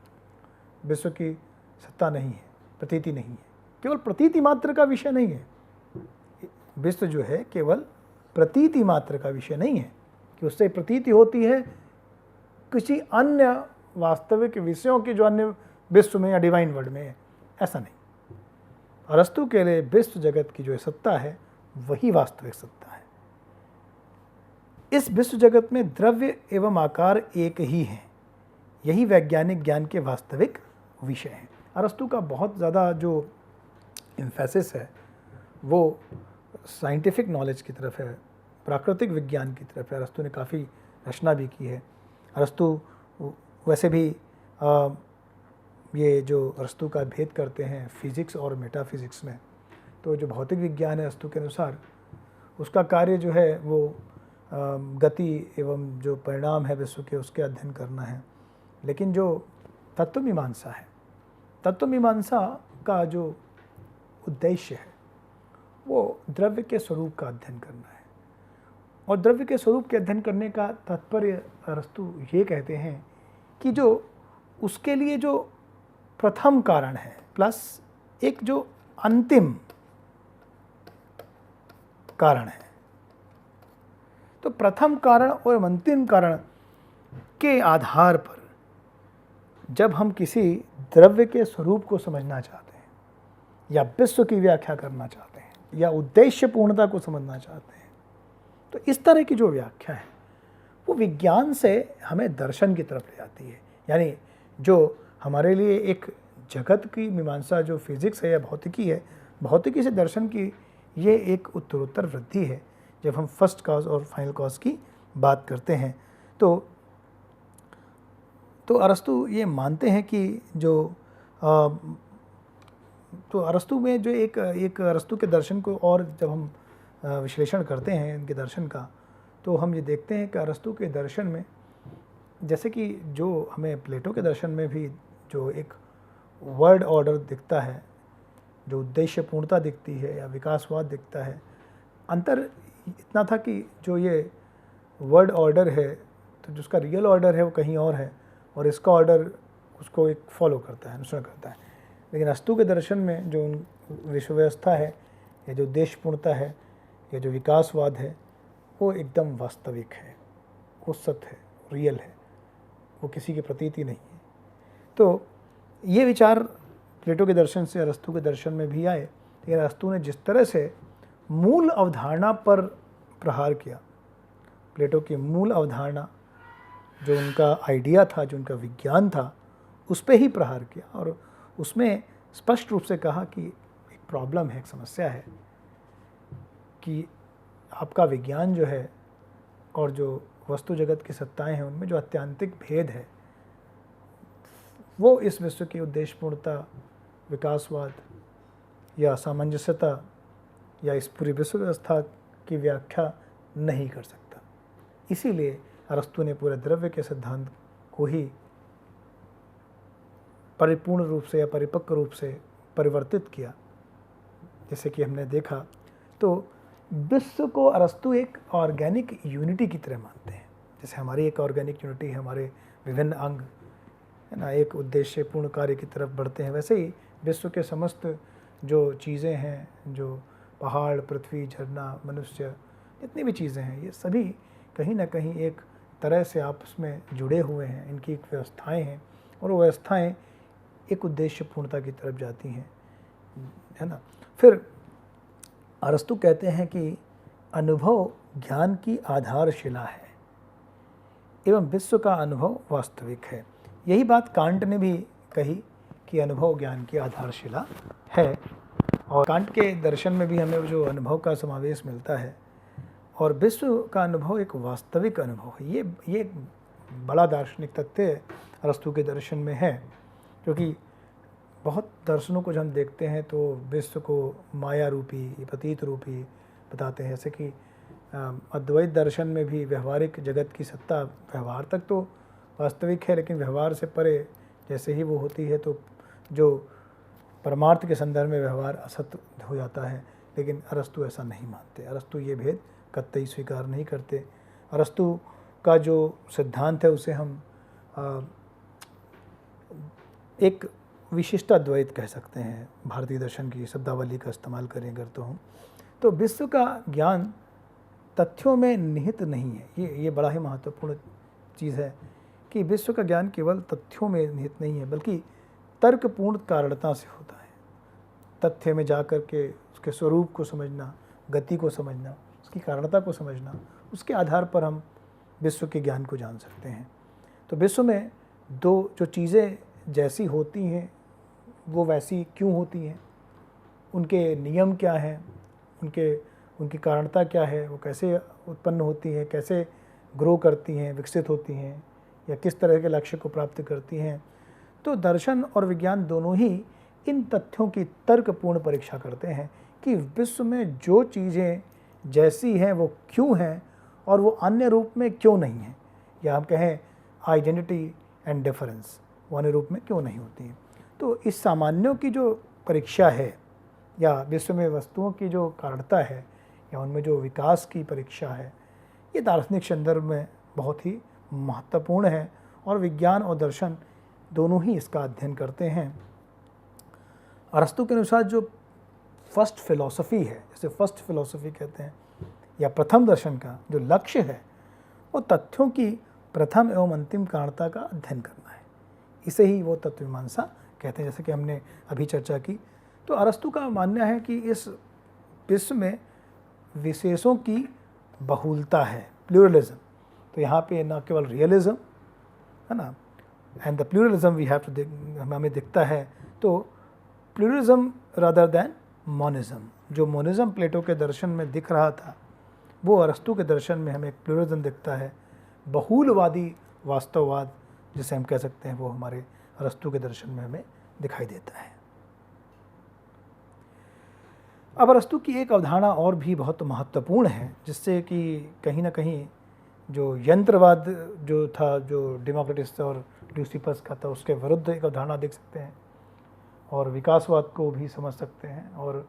विश्व की सत्ता नहीं है, प्रतीति नहीं है, केवल प्रतीति मात्र का विषय नहीं है। विश्व जो है केवल प्रतीति मात्र का विषय नहीं है कि उससे प्रतीति होती है किसी अन्य वास्तविक विषयों की जो अन्य विश्व में या डिवाइन वर्ल्ड में है, ऐसा नहीं। अरस्तु के लिए विश्व जगत की जो सत्ता है वही वास्तविक सत्ता है। इस विश्व जगत में द्रव्य एवं आकार एक ही है, यही वैज्ञानिक ज्ञान के वास्तविक विषय हैं। अरस्तु का बहुत ज़्यादा जो एम्फेसिस है वो साइंटिफिक नॉलेज की तरफ है, प्राकृतिक विज्ञान की तरफ है। अरस्तु ने काफ़ी रचना भी की है। अरस्तु वैसे भी ये जो अरस्तू का भेद करते हैं फिजिक्स और मेटाफिजिक्स में, तो जो भौतिक विज्ञान है अरस्तू के अनुसार, उसका कार्य जो है वो गति एवं जो परिणाम है विश्व के उसके अध्ययन करना है। लेकिन जो तत्वमीमांसा है, तत्वमीमांसा का जो उद्देश्य है वो द्रव्य के स्वरूप का अध्ययन करना है। और द्रव्य के स्वरूप के अध्ययन करने का तात्पर्य अरस्तू ये कहते हैं कि जो उसके लिए जो प्रथम कारण है प्लस एक जो अंतिम कारण है, तो प्रथम कारण और अंतिम कारण के आधार पर जब हम किसी द्रव्य के स्वरूप को समझना चाहते हैं या विश्व की व्याख्या करना चाहते हैं या उद्देश्य पूर्णता को समझना चाहते हैं, तो इस तरह की जो व्याख्या है वो विज्ञान से हमें दर्शन की तरफ ले जाती है। यानी जो हमारे लिए एक जगत की मीमांसा जो फिजिक्स है या भौतिकी है, भौतिकी से दर्शन की ये एक उत्तरोत्तर वृद्धि है। जब हम फर्स्ट कॉज और फाइनल कॉज की बात करते हैं तो अरस्तू ये मानते हैं कि जो तो अरस्तू में जो एक अरस्तू के दर्शन को और जब हम विश्लेषण करते हैं इनके दर्शन का, तो हम ये देखते हैं कि अरस्तू के दर्शन में, जैसे कि जो हमें प्लेटो के दर्शन में भी जो एक वर्ड ऑर्डर दिखता है, जो उद्देश्य पूर्णता दिखती है या विकासवाद दिखता है, अंतर इतना था कि जो ये वर्ड ऑर्डर है तो जिसका रियल ऑर्डर है वो कहीं और है और इसका ऑर्डर उसको एक फॉलो करता है, अनुसरण करता है। लेकिन अरस्तू के दर्शन में जो विश्व व्यवस्था है या जो उद्देश्य पूर्णता है या जो विकासवाद है वो एकदम वास्तविक है, वो सत्य है, रियल है, वो किसी की प्रतीति नहीं है। तो ये विचार प्लेटो के दर्शन से अरस्तू के दर्शन में भी आए। लेकिन अरस्तू ने जिस तरह से मूल अवधारणा पर प्रहार किया, प्लेटो की मूल अवधारणा जो उनका आइडिया था, जो उनका विज्ञान था, उस पर ही प्रहार किया और उसमें स्पष्ट रूप से कहा कि एक प्रॉब्लम है, एक समस्या है कि आपका विज्ञान जो है और जो वस्तु जगत की सत्ताएं हैं उनमें जो आत्यंतिक भेद है वो इस विश्व की उद्देश्यपूर्णता, विकासवाद या सामंजस्यता या इस पूरी विश्व व्यवस्था की व्याख्या नहीं कर सकता। इसीलिए अरस्तू ने पूरे द्रव्य के सिद्धांत को ही परिपूर्ण रूप से या परिपक्व रूप से परिवर्तित किया। जैसे कि हमने देखा, तो विश्व को अरस्तू एक ऑर्गेनिक यूनिटी की तरह मानते हैं। जैसे हमारी एक ऑर्गेनिक यूनिटी है, हमारे विभिन्न अंग है ना, एक उद्देश्य पूर्ण कार्य की तरफ बढ़ते हैं, वैसे ही विश्व के समस्त जो चीज़ें हैं, जो पहाड़, पृथ्वी, झरना, मनुष्य, जितनी भी चीज़ें हैं, ये सभी कहीं ना कहीं एक तरह से आपस में जुड़े हुए हैं। इनकी एक व्यवस्थाएं हैं और वो व्यवस्थाएं एक उद्देश्य पूर्णता की तरफ जाती हैं, है ना। फिर अरस्तू कहते हैं कि अनुभव ज्ञान की आधारशिला है एवं विश्व का अनुभव वास्तविक है। यही बात कांट ने भी कही कि अनुभव ज्ञान की आधारशिला है। और कांट के दर्शन में भी हमें जो अनुभव का समावेश मिलता है और विश्व का अनुभव एक वास्तविक अनुभव है। ये एक बड़ा दार्शनिक तथ्य अरस्तू के दर्शन में है, क्योंकि बहुत दर्शनों को जब हम देखते हैं तो विश्व को माया रूपी, प्रतीत रूपी बताते हैं। जैसे कि अद्वैत दर्शन में भी व्यवहारिक जगत की सत्ता व्यवहार तक तो वास्तविक है, लेकिन व्यवहार से परे जैसे ही वो होती है तो जो परमार्थ के संदर्भ में व्यवहार असत्य हो जाता है। लेकिन अरस्तू ऐसा नहीं मानते, अरस्तू ये भेद कतई स्वीकार नहीं करते। अरस्तू का जो सिद्धांत है उसे हम एक विशिष्ट अद्वैत कह सकते हैं, भारतीय दर्शन की शब्दावली का इस्तेमाल करें अगर तो विश्व का ज्ञान तथ्यों में निहित नहीं है। ये बड़ा ही महत्वपूर्ण चीज़ है कि विश्व का ज्ञान केवल तथ्यों में निहित नहीं है, बल्कि तर्कपूर्ण कारणता से होता है। तथ्य में जाकर के उसके स्वरूप को समझना, गति को समझना, उसकी कारणता को समझना, उसके आधार पर हम विश्व के ज्ञान को जान सकते हैं। तो विश्व में दो जो चीज़ें जैसी होती हैं वो वैसी क्यों होती हैं, उनके नियम क्या हैं, उनकी कारणता क्या है, वो कैसे उत्पन्न होती हैं, कैसे ग्रो करती हैं, विकसित होती हैं, या किस तरह के लक्ष्य को प्राप्त करती हैं। तो दर्शन और विज्ञान दोनों ही इन तथ्यों की तर्कपूर्ण परीक्षा करते हैं कि विश्व में जो चीज़ें जैसी हैं वो क्यों हैं और वो अन्य रूप में क्यों नहीं हैं, या हम कहें आइडेंटिटी एंड डिफरेंस, वो अन्य रूप में क्यों नहीं होती हैं। तो इस सामान्यों की जो परीक्षा है या विश्व में वस्तुओं की जो कारणता है या उनमें जो विकास की परीक्षा है, ये दार्शनिक संदर्भ में बहुत ही महत्वपूर्ण है और विज्ञान और दर्शन दोनों ही इसका अध्ययन करते हैं। अरस्तु के अनुसार जो फर्स्ट फिलॉसफी है, जिसे फर्स्ट फिलॉसफी कहते हैं, या प्रथम दर्शन का जो लक्ष्य है वो तथ्यों की प्रथम एवं अंतिम कारणता का अध्ययन करना है। इसे ही वो तत्वमीमांसा कहते हैं, जैसे कि हमने अभी चर्चा की। तो अरस्तु का मानना है कि इस विश्व में विशेषों की बहुलता है, प्लूरलिज्म। तो यहाँ पे न केवल रियलिज्म है ना, and the pluralism we have to हमें दिखता है, तो प्लूरलिज्म रादर दैन मोनिज्म। जो मोनिज्म प्लेटो के दर्शन में दिख रहा था वो अरस्तु के दर्शन में हमें एक प्लूरलिज्म दिखता है। बहुलवादी वास्तववाद जिसे हम कह सकते हैं वो हमारे अरस्तु के दर्शन में हमें दिखाई देता है। अब अरस्तु की एक अवधारणा और भी बहुत महत्वपूर्ण है, जिससे कि कहीं ना कहीं जो यंत्रवाद जो था, जो डेमोक्रिटस और ल्यूसिफस का था, उसके विरुद्ध एक अवधारणा देख सकते हैं और विकासवाद को भी समझ सकते हैं और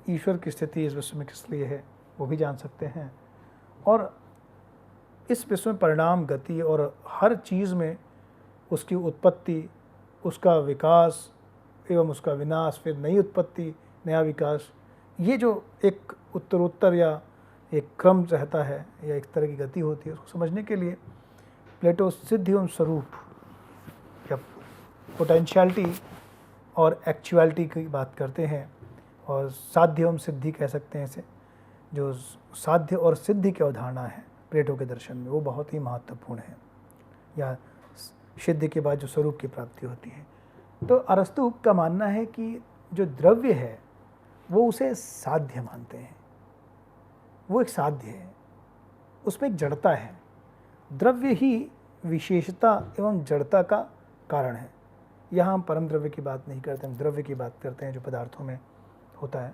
ईश्वर की स्थिति इस विश्व में किस लिए है वो भी जान सकते हैं। और इस विश्व में परिणाम, गति और हर चीज़ में उसकी उत्पत्ति, उसका विकास एवं उसका विनाश, फिर नई उत्पत्ति, नया विकास, ये जो एक उत्तरोत्तर या एक क्रम रहता है या एक तरह की गति होती है, उसको समझने के लिए प्लेटो सिद्ध एवं स्वरूप या पोटेंशियलिटी और एक्चुअलिटी की बात करते हैं, और साध्य एवं सिद्धि कह सकते हैं इसे। जो साध्य और सिद्धि की अवधारणा है प्लेटो के दर्शन में वो बहुत ही महत्वपूर्ण है, या सिद्धि के बाद जो स्वरूप की प्राप्ति होती है। तो अरस्तु का मानना है कि जो द्रव्य है वो उसे साध्य मानते हैं, वो एक साध्य है, उसमें एक जड़ता है। द्रव्य ही विशेषता एवं जड़ता का कारण है। यहाँ हम परम द्रव्य की बात नहीं करते, हम द्रव्य की बात करते हैं जो पदार्थों में होता है।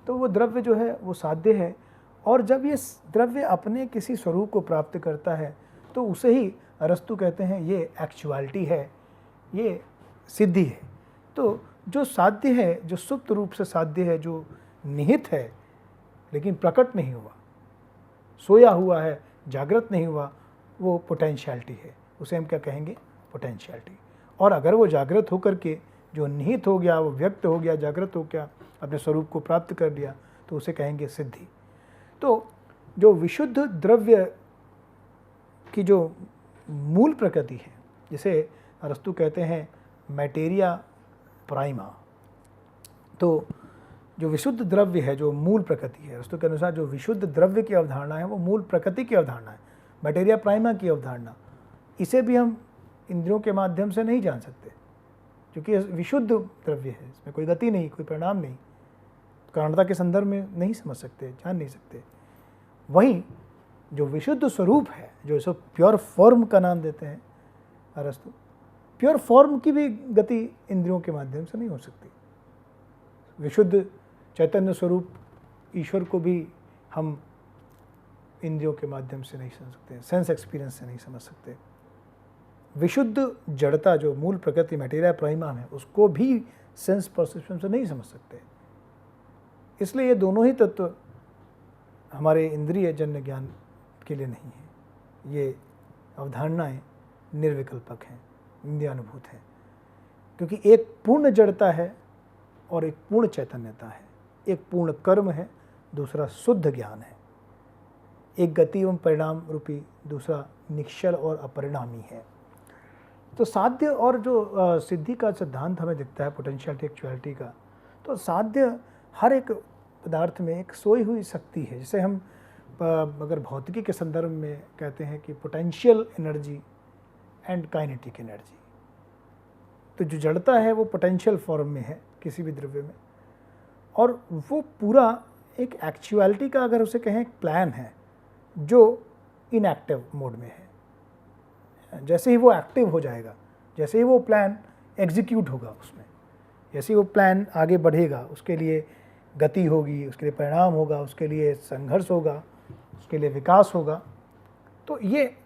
तो वो द्रव्य जो है वो साध्य है, और जब ये द्रव्य अपने किसी स्वरूप को प्राप्त करता है तो उसे ही अरस्तु कहते हैं ये एक्चुअलिटी है, ये सिद्धि है। तो जो साध्य है, जो सुप्त रूप से साध्य है, जो निहित है लेकिन प्रकट नहीं हुआ, सोया हुआ है, जागृत नहीं हुआ, वो पोटेंशियलिटी है। उसे हम क्या कहेंगे? पोटेंशियलिटी। और अगर वो जागृत होकर के जो निहित हो गया, वो व्यक्त हो गया, जागृत हो गया, अपने स्वरूप को प्राप्त कर लिया, तो उसे कहेंगे सिद्धि। तो जो विशुद्ध द्रव्य की जो मूल प्रकृति है, जिसे अरस्तु कहते हैं मैटेरिया प्राइमा, तो जो विशुद्ध द्रव्य है, जो मूल प्रकृति है, अरस्तु के अनुसार जो विशुद्ध द्रव्य की अवधारणा है वो मूल प्रकृति की अवधारणा है, मैटेरिया प्राइमा की अवधारणा। इसे भी हम इंद्रियों के माध्यम से नहीं जान सकते, क्योंकि विशुद्ध द्रव्य है, इसमें कोई गति नहीं, कोई परिणाम नहीं, कारणता के संदर्भ में नहीं समझ सकते, जान नहीं सकते। वहीं जो विशुद्ध स्वरूप है, जो इसे प्योर फॉर्म का नाम देते हैं अरस्तु, प्योर फॉर्म की भी गति इंद्रियों के माध्यम से नहीं हो सकती। विशुद्ध चैतन्य स्वरूप ईश्वर को भी हम इंद्रियों के माध्यम से नहीं समझ सकते, सेंस एक्सपीरियंस से नहीं समझ सकते। विशुद्ध जड़ता जो मूल प्रकृति मैटेरिया प्राइमा है, उसको भी सेंस परसेप्शन से नहीं समझ सकते। इसलिए ये दोनों ही तत्व हमारे इंद्रिय जन्य ज्ञान के लिए नहीं है। ये अवधारणाएं निर्विकल्पक हैं, इंद्रियानुभूत हैं, क्योंकि एक पूर्ण जड़ता है और एक पूर्ण चैतन्यता है, एक पूर्ण कर्म है, दूसरा शुद्ध ज्ञान है, एक गति एवं परिणाम रूपी, दूसरा निश्चल और अपरिणामी है। तो साध्य और जो सिद्धि का सिद्धांत हमें दिखता है, पोटेंशियलिटी एक्चुअलिटी का, तो साध्य हर एक पदार्थ में एक सोई हुई शक्ति है, जिसे हम अगर भौतिकी के संदर्भ में कहते हैं कि potential energy and kinetic energy. तो जो जड़ता है वो पोटेंशियल फॉर्म में है किसी भी द्रव्य में, और वो पूरा एक एक्चुअलिटी का, अगर उसे कहें, प्लान है जो इनएक्टिव मोड में है। जैसे ही वो एक्टिव हो जाएगा, जैसे ही वो प्लान एग्जीक्यूट होगा उसमें, जैसे ही वो प्लान आगे बढ़ेगा, उसके लिए गति होगी, उसके लिए परिणाम होगा, उसके लिए संघर्ष होगा, उसके लिए विकास होगा, तो ये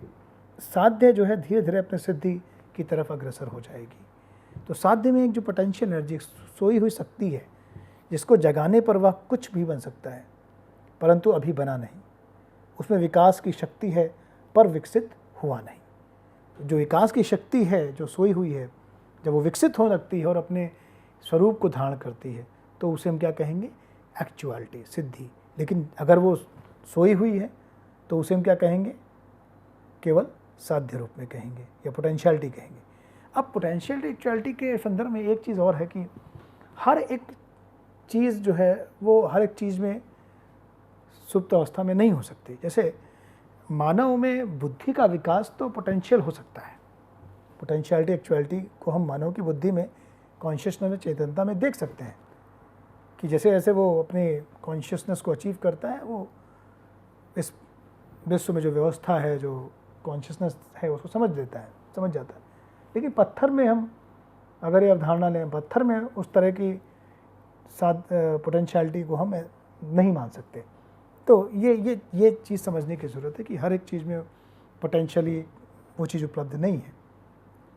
साध्य जो है धीरे धीरे अपने सिद्धि की तरफ अग्रसर हो जाएगी। तो साध्य में एक जो पोटेंशियल एनर्जी, सोई हुई शक्ति है, जिसको जगाने पर वह कुछ भी बन सकता है, परंतु अभी बना नहीं। उसमें विकास की शक्ति है पर विकसित हुआ नहीं। जो विकास की शक्ति है जो सोई हुई है, जब वो विकसित होने लगती है और अपने स्वरूप को धारण करती है, तो उसे हम क्या कहेंगे? एक्चुअलिटी, सिद्धि। लेकिन अगर वो सोई हुई है तो उसे हम क्या कहेंगे? केवल साध्य रूप में कहेंगे या पोटेंशियलिटी कहेंगे। अब पोटेंशियलिटी एक्चुअलिटी के संदर्भ में एक चीज़ और है कि हर एक चीज़ जो है वो हर एक चीज़ में सुप्त अवस्था में नहीं हो सकती। जैसे मानव में बुद्धि का विकास तो पोटेंशियल हो सकता है। पोटेंशियलिटी एक्चुअलिटी को हम मानव की बुद्धि में, कॉन्शियसनेस में, चेतनता में देख सकते हैं कि जैसे जैसे वो अपने कॉन्शियसनेस को अचीव करता है, वो इस विश्व में जो व्यवस्था है, जो कॉन्शियसनेस है, उसको समझ जाता है। लेकिन पत्थर में हम अगर ये अवधारणा लें, पत्थर में उस तरह की पोटेंशियलिटी को हम नहीं मान सकते। तो ये चीज़ समझने की ज़रूरत है कि हर एक चीज़ में पोटेंशियली वो चीज़ उपलब्ध नहीं है।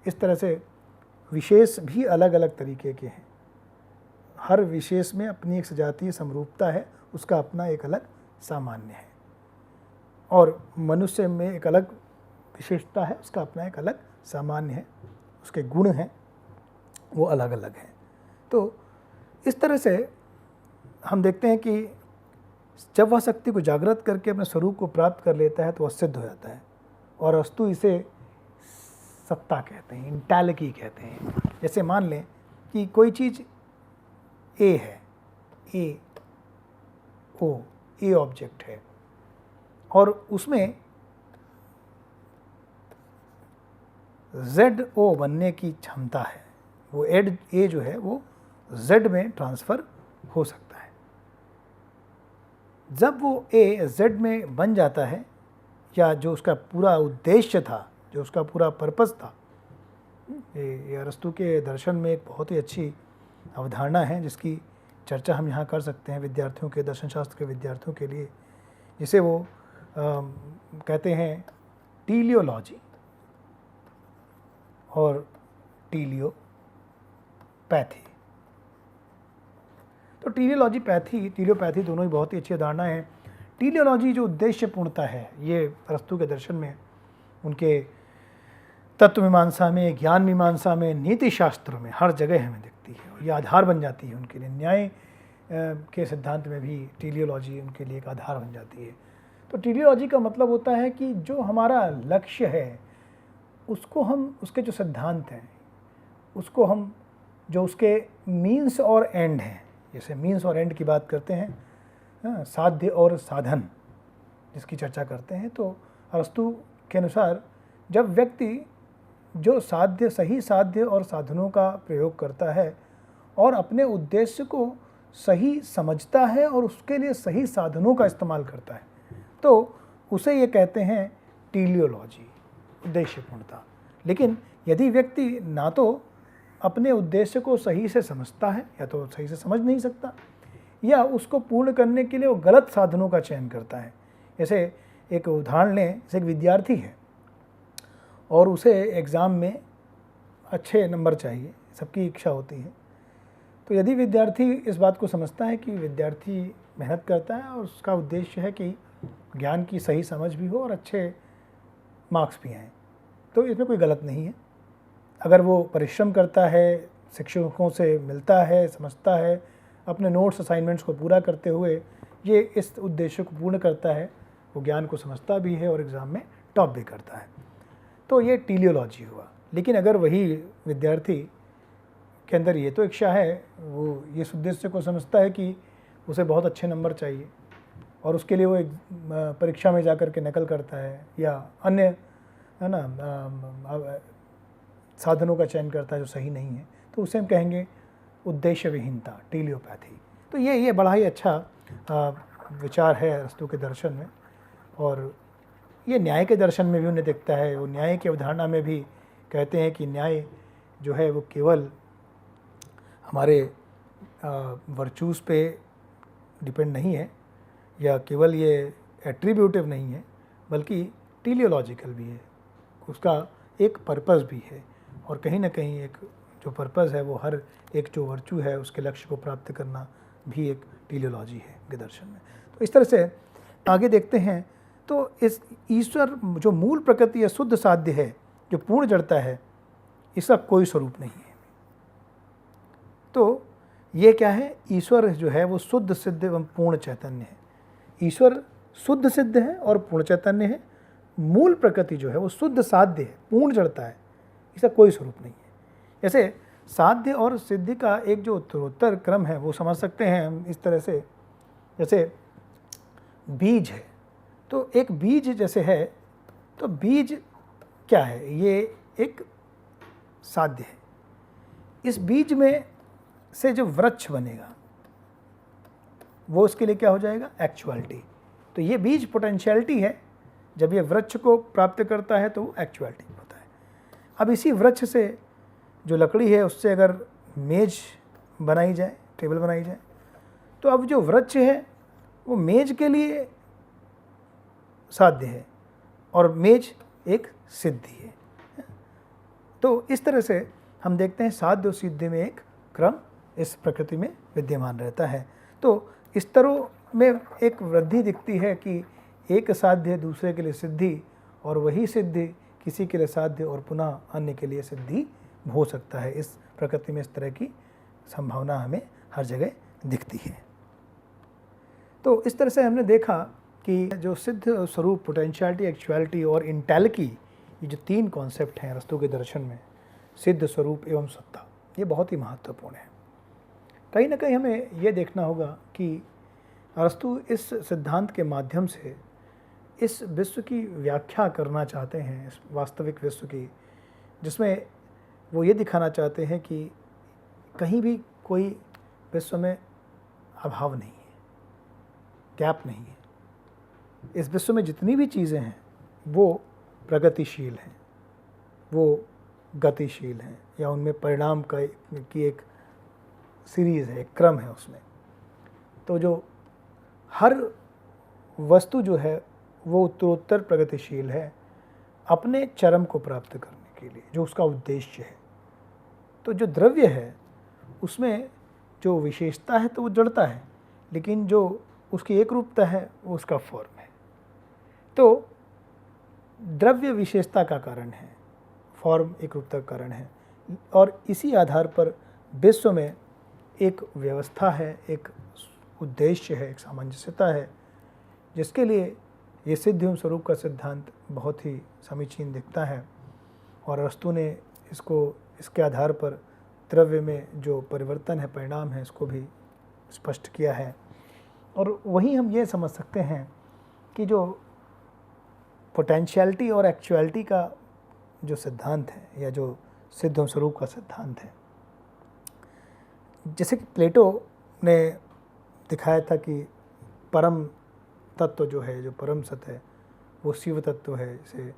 इस तरह से विशेष भी अलग अलग तरीके के हैं। हर विशेष में अपनी एक सजातीय समरूपता है, उसका अपना एक अलग सामान्य है, और मनुष्य में एक अलग विशेषता है, उसका अपना एक अलग सामान्य है, उसके गुण हैं वो अलग अलग हैं। तो इस तरह से हम देखते हैं कि जब वह शक्ति को जागृत करके अपने स्वरूप को प्राप्त कर लेता है तो वह सिद्ध हो जाता है, और अस्तु इसे सत्ता कहते हैं, इंटेलिटी कहते हैं। जैसे मान लें कि कोई चीज़ ए है, ए ऑब्जेक्ट है, और उसमें ZO बनने की क्षमता है। वो ए जो है वो Z में ट्रांसफ़र हो सकता है। जब वो ए Z में बन जाता है, या जो उसका पूरा उद्देश्य था, जो उसका पूरा पर्पस था, ये अरस्तु के दर्शन में एक बहुत ही अच्छी अवधारणा है जिसकी चर्चा हम यहाँ कर सकते हैं विद्यार्थियों के, दर्शन शास्त्र के विद्यार्थियों के लिए, जिसे वो कहते हैं टीलियोलॉजी और टीलियोपैथी। तो टीलियोपैथी दोनों ही बहुत ही अच्छी धारणा है। टीलियोलॉजी जो उद्देश्य पूर्णता है, ये अरस्तु के दर्शन में, उनके तत्व मीमांसा में, ज्ञान मीमांसा में, नीति शास्त्रों में, हर जगह हमें दिखती है। ये आधार बन जाती है उनके लिए। न्याय के सिद्धांत में भी टीलियोलॉजी उनके लिए एक आधार बन जाती है। तो टीलियोलॉजी का मतलब होता है कि जो हमारा लक्ष्य है उसको हम, उसके जो सिद्धांत हैं उसको हम, जो उसके मीन्स और एंड हैं, जैसे मीन्स और एंड की बात करते हैं, साध्य और साधन जिसकी चर्चा करते हैं, तो अरस्तु के अनुसार जब व्यक्ति जो सही साध्य और साधनों का प्रयोग करता है और अपने उद्देश्य को सही समझता है और उसके लिए सही साधनों का इस्तेमाल करता है, तो उसे ये कहते हैं टीलियोलॉजी, उद्देश्यपूर्णता। लेकिन यदि व्यक्ति ना तो अपने उद्देश्य को सही से समझता है, या तो सही से समझ नहीं सकता, या उसको पूर्ण करने के लिए वो गलत साधनों का चयन करता है। जैसे एक उदाहरण लें, जैसे एक विद्यार्थी है और उसे एग्ज़ाम में अच्छे नंबर चाहिए, सबकी इच्छा होती है। तो यदि विद्यार्थी इस बात को समझता है कि विद्यार्थी मेहनत करता है और उसका उद्देश्य है कि ज्ञान की सही समझ भी हो और अच्छे मार्क्स भी आएँ, तो इसमें कोई गलत नहीं है। अगर वो परिश्रम करता है, शिक्षकों से मिलता है, समझता है, अपने नोट्स असाइनमेंट्स को पूरा करते हुए ये इस उद्देश्य को पूर्ण करता है, वो ज्ञान को समझता भी है और एग्ज़ाम में टॉप भी करता है, तो ये टीलियोलॉजी हुआ। लेकिन अगर वही विद्यार्थी के अंदर ये तो इच्छा है, वो ये उद्देश्य को समझता है कि उसे बहुत अच्छे नंबर चाहिए और उसके लिए वो एक परीक्षा में जाकर के नकल करता है या अन्य है ना साधनों का चयन करता है जो सही नहीं है, तो उसे हम कहेंगे उद्देश्य विहीनता, टीलियोपैथी। तो ये बड़ा ही अच्छा विचार है अरस्तु के दर्शन में, और ये न्याय के दर्शन में भी उन्हें दिखता है। वो न्याय की अवधारणा में भी कहते हैं कि न्याय जो है वो केवल हमारे वर्चूज़ पे डिपेंड नहीं है, या केवल ये एट्रीब्यूटिव नहीं है, बल्कि टीलियोलॉजिकल भी है, उसका एक पर्पस भी है। और कहीं ना कहीं एक जो पर्पस है वो हर एक जो वर्चू है उसके लक्ष्य को प्राप्त करना भी एक टीलियोलॉजी है के दर्शन में। तो इस तरह से आगे देखते हैं तो इस ईश्वर जो मूल प्रकृति है, शुद्ध साध्य है, जो पूर्ण जड़ता है, इसका कोई स्वरूप नहीं है। तो ये क्या है? ईश्वर जो है वो शुद्ध सिद्ध एवं पूर्ण चैतन्य है। ईश्वर शुद्ध सिद्ध है और पूर्ण चैतन्य है। मूल प्रकृति जो है वो शुद्ध साध्य है, पूर्ण जड़ता है, इसका कोई स्वरूप नहीं है। जैसे साध्य और सिद्धि का एक जो उत्तरोत्तर क्रम है वो समझ सकते हैं हम इस तरह से, जैसे बीज है, तो एक बीज जैसे है, तो बीज क्या है? ये एक साध्य है। इस बीज में से जो वृक्ष बनेगा वो उसके लिए क्या हो जाएगा? एक्चुअलिटी। तो ये बीज पोटेंशियलिटी है, जब ये वृक्ष को प्राप्त करता है तो वो एक्चुअलिटी होता है। अब इसी वृक्ष से जो लकड़ी है उससे अगर मेज बनाई जाए, टेबल बनाई जाए, तो अब जो वृक्ष है वो मेज के लिए साध्य है और मेज एक सिद्धि है। तो इस तरह से हम देखते हैं साध्य और सिद्धि में एक क्रम इस प्रकृति में विद्यमान रहता है। तो स्तरों में एक वृद्धि दिखती है कि एक साध्य दूसरे के लिए सिद्धि, और वही सिद्धि किसी के लिए साध्य और पुनः अन्य के लिए सिद्धि हो सकता है। इस प्रकृति में इस तरह की संभावना हमें हर जगह दिखती है। तो इस तरह से हमने देखा कि जो सिद्ध स्वरूप, पोटेंशियलिटी, एक्चुअलिटी और इंटेलिटी, ये जो तीन कॉन्सेप्ट हैं अरस्तू के दर्शन में, सिद्ध स्वरूप एवं सत्ता, ये बहुत ही महत्वपूर्ण है। कहीं ना कहीं हमें ये देखना होगा कि अरस्तू इस सिद्धांत के माध्यम से इस विश्व की व्याख्या करना चाहते हैं, इस वास्तविक विश्व की, जिसमें वो ये दिखाना चाहते हैं कि कहीं भी कोई विश्व में अभाव नहीं है, गैप नहीं है। इस विश्व में जितनी भी चीज़ें हैं वो प्रगतिशील हैं, वो गतिशील हैं, या उनमें परिणाम की एक सीरीज़ है, एक क्रम है उसमें। तो जो हर वस्तु जो है वो उत्तरोत्तर प्रगतिशील है अपने चरम को प्राप्त करने के लिए, जो उसका उद्देश्य है। तो जो द्रव्य है उसमें जो विशेषता है तो वो जड़ता है, लेकिन जो उसकी एक रूपता है वो उसका फॉर्म है। तो द्रव्य विशेषता का कारण है, फॉर्म एक रूपता का कारण है, और इसी आधार पर विश्व में एक व्यवस्था है, एक उद्देश्य है, एक सामंजस्यता है, जिसके लिए ये सिद्ध एवं स्वरूप का सिद्धांत बहुत ही समीचीन दिखता है। और अरस्तू ने इसके आधार पर द्रव्य में जो परिवर्तन है, परिणाम है, इसको भी स्पष्ट किया है। और वहीं हम ये समझ सकते हैं कि जो पोटेंशियलिटी और एक्चुअलिटी का जो सिद्धांत है, या जो सिद्ध एवं स्वरूप का सिद्धांत है, जैसे कि प्लेटो ने दिखाया था कि परम तत्व जो है, जो परम सत्य है, वो शिव तत्व है, जैसे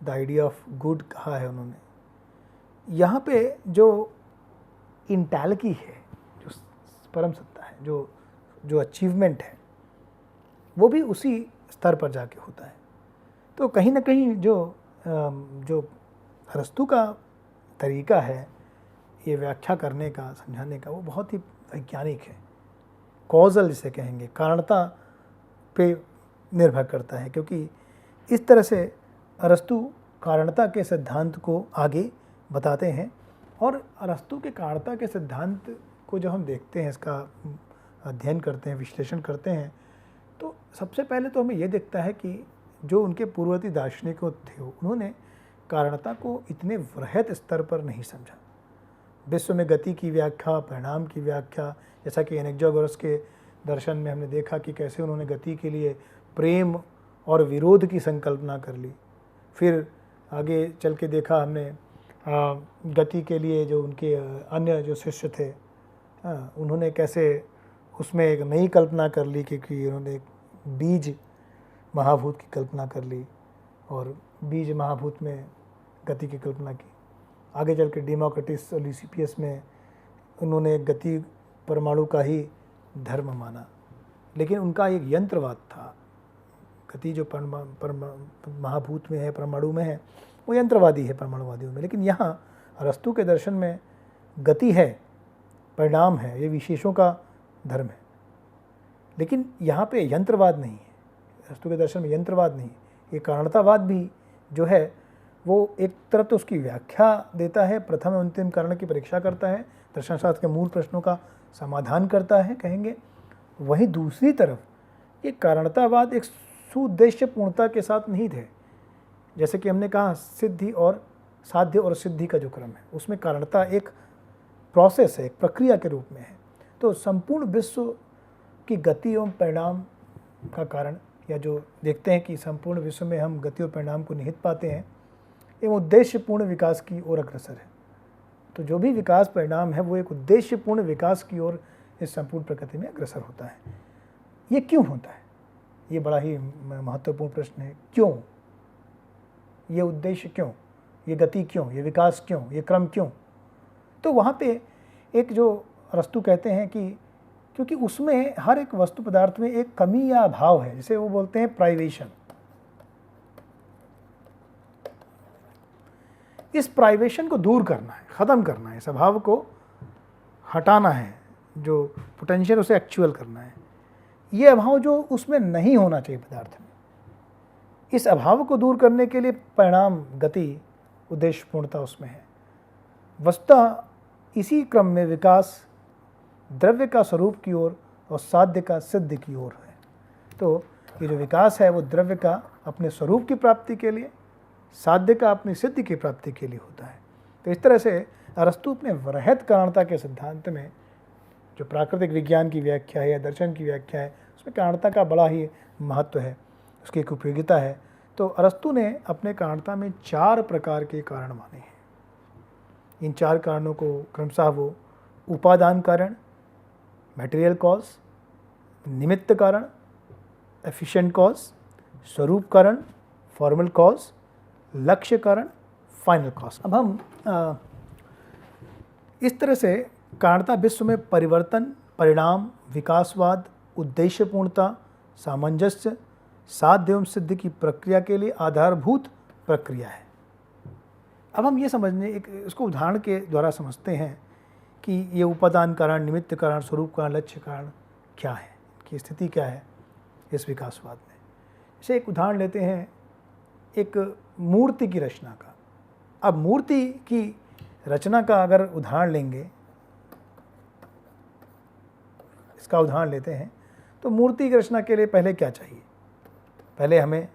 द आइडिया ऑफ गुड कहा है उन्होंने। यहाँ पे जो इंटेलिटी है, जो परम सत्ता है, जो अचीवमेंट है, वो भी उसी स्तर पर जाके होता है। तो कहीं ना कहीं जो अरस्तू का तरीका है ये व्याख्या करने का, समझाने का, वो बहुत ही वैज्ञानिक है, कॉजल जिसे कहेंगे, कारणता पे निर्भर करता है। क्योंकि इस तरह से अरस्तू कारणता के सिद्धांत को आगे बताते हैं। और अरस्तू के कारणता के सिद्धांत को जब हम देखते हैं, इसका अध्ययन करते हैं, विश्लेषण करते हैं, तो सबसे पहले तो हमें ये दिखता है कि जो उनके पूर्ववर्ती दार्शनिक थे उन्होंने कारणता को इतने वृहत स्तर पर नहीं समझा। विश्व में गति की व्याख्या, परिणाम की व्याख्या, जैसा कि एनेक्सागोरस के दर्शन में हमने देखा कि कैसे उन्होंने गति के लिए प्रेम और विरोध की संकल्पना कर ली। फिर आगे चल के देखा हमने गति के लिए जो उनके अन्य जो शिष्य थे, उन्होंने कैसे उसमें एक नई कल्पना कर ली, क्योंकि उन्होंने एक बीज महाभूत की कल्पना कर ली। और बीज महाभूत में गति की कल्पना की। आगे चल के डेमोक्रिटस और ल्यूसिपियस में उन्होंने गति परमाणु का ही धर्म माना, लेकिन उनका एक यंत्रवाद था। गति जो महाभूत में है, परमाणु में है, वो यंत्रवादी है परमाणुवादियों में। लेकिन यहाँ अरस्तू के दर्शन में गति है, परिणाम है, ये विशेषों का धर्म है। लेकिन यहाँ पे यंत्रवाद नहीं है, अरस्तू के दर्शन में यंत्रवाद नहीं, ये कारणतावाद भी जो है वो एक तरफ तो उसकी व्याख्या देता है, प्रथम एवं अंतिम कारण की परीक्षा करता है, दर्शन शास्त्र के मूल प्रश्नों का समाधान करता है कहेंगे। वहीं दूसरी तरफ ये कारणतावाद एक सुउद्देश्य पूर्णता के साथ निहित है। जैसे कि हमने कहा सिद्धि और साध्य और सिद्धि का जो क्रम है, उसमें कारणता एक प्रोसेस है, एक प्रक्रिया के रूप में है। तो संपूर्ण विश्व की गति एवं परिणाम का कारण, या जो देखते हैं कि संपूर्ण विश्व में हम गति और परिणाम को निहित पाते हैं, एवं उद्देश्यपूर्ण विकास की ओर अग्रसर है। तो जो भी विकास परिणाम है वो एक उद्देश्यपूर्ण विकास की ओर इस संपूर्ण प्रकृति में अग्रसर होता है। ये क्यों होता है? ये बड़ा ही महत्वपूर्ण प्रश्न है। क्यों? ये उद्देश्य क्यों? ये गति क्यों? ये विकास क्यों? ये क्रम क्यों? तो वहाँ पे एक जो अरस्तू कहते हैं कि क्योंकि उसमें हर एक वस्तु पदार्थ में एक कमी या अभाव है, जिसे वो बोलते हैं प्राइवेशन। इस प्राइवेशन को दूर करना है, ख़त्म करना है, इस अभाव को हटाना है, जो पोटेंशियल उसे एक्चुअल करना है। ये अभाव जो उसमें नहीं होना चाहिए पदार्थ में, इस अभाव को दूर करने के लिए परिणाम, गति, उद्देश्यपूर्णता उसमें है। वस्तुतः इसी क्रम में विकास द्रव्य का स्वरूप की ओर और साध्य का सिद्धि की ओर है। तो ये जो विकास है वो द्रव्य का अपने स्वरूप की प्राप्ति के लिए, साध्य का अपनी सिद्धि की प्राप्ति के लिए होता है। तो इस तरह से अरस्तू अपने वृहत कारणता के सिद्धांत में, जो प्राकृतिक विज्ञान की व्याख्या है या दर्शन की व्याख्या है, उसमें कारणता का बड़ा ही महत्व है, उसकी एक उपयोगिता है। तो अरस्तू ने अपने कारणता में 4 प्रकार के कारण माने हैं। इन 4 कारणों को क्रमशः वो उपादान कारण, मटेरियल कॉज, निमित्त कारण, एफिशिएंट कॉज, स्वरूप कारण, फॉर्मल कॉज, लक्ष्य कारण, फाइनल कॉज। अब हम इस तरह से कारणता विश्व में परिवर्तन, परिणाम, विकासवाद, उद्देश्यपूर्णता, सामंजस्य, साध्य एवं सिद्धि की प्रक्रिया के लिए आधारभूत प्रक्रिया है। अब हम ये समझने, एक इसको उदाहरण के द्वारा समझते हैं कि ये उपादान कारण, निमित्त कारण, स्वरूप कारण, लक्ष्य कारण क्या है, कि स्थिति क्या है इस विकासवाद में। जैसे एक उदाहरण लेते हैं एक मूर्ति की रचना का। अब मूर्ति की रचना का अगर उदाहरण लेंगे, इसका उदाहरण लेते हैं, तो मूर्ति की रचना के लिए पहले क्या चाहिए? पहले हमें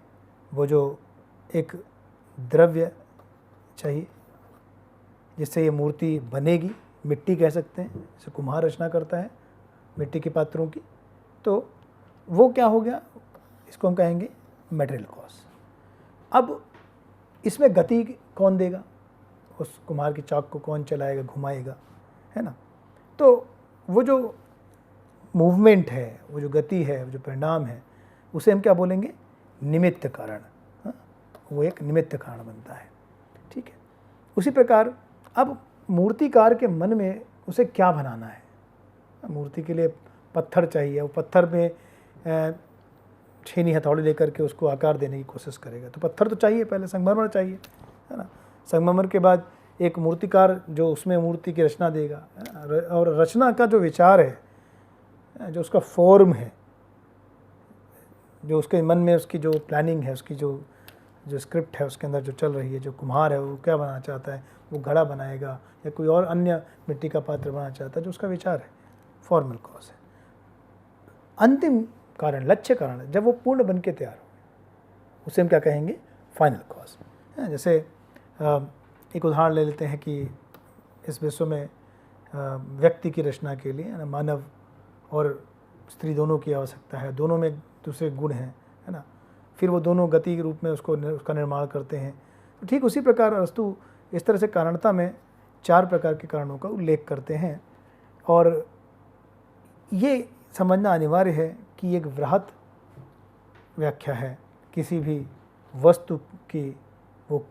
वो जो एक द्रव्य चाहिए जिससे ये मूर्ति बनेगी, मिट्टी कह सकते हैं, जैसे कुम्हार रचना करता है मिट्टी के पात्रों की। तो वो क्या हो गया, इसको हम कहेंगे मटेरियल कॉज। अब इसमें गति कौन देगा? उस कुम्हार की चाक को कौन चलाएगा, घुमाएगा, है ना? तो वो जो मूवमेंट है, वो जो गति है, वो जो परिणाम है, उसे हम क्या बोलेंगे? निमित्त कारण। हाँ, वो एक निमित्त कारण बनता है। ठीक है। उसी प्रकार अब मूर्तिकार के मन में उसे क्या बनाना है? मूर्ति के लिए पत्थर चाहिए, वो पत्थर में छेनी हथौड़ी लेकर के उसको आकार देने की कोशिश करेगा। तो पत्थर तो चाहिए, पहले संगमरमर चाहिए, है ना? संगमरमर के बाद एक मूर्तिकार जो उसमें मूर्ति की रचना देगा, और रचना का जो विचार है, जो उसका फॉर्म है, जो उसके मन में उसकी जो प्लानिंग है, उसकी जो स्क्रिप्ट है उसके अंदर जो चल रही है, जो कुम्हार है वो क्या बनाना चाहता है, वो घड़ा बनाएगा या कोई और अन्य मिट्टी का पात्र बनाना चाहता है, जो उसका विचार है, फॉर्मल कॉज है। अंतिम कारण, लक्ष्य कारण, जब वो पूर्ण बन के तैयार हो, उसे हम क्या कहेंगे? Final cause. जैसे एक उदाहरण ले लेते हैं कि इस विश्व में व्यक्ति की रचना के लिए मानव और स्त्री दोनों की आवश्यकता है, दोनों में दूसरे गुण हैं, है ना? फिर वो दोनों गति के रूप में उसका निर्माण करते हैं। तो ठीक उसी प्रकार अरस्तू इस तरह से कारणता में 4 प्रकार के कारणों का उल्लेख करते हैं। और ये समझना अनिवार्य है कि एक वृहत व्याख्या है किसी भी वस्तु की वो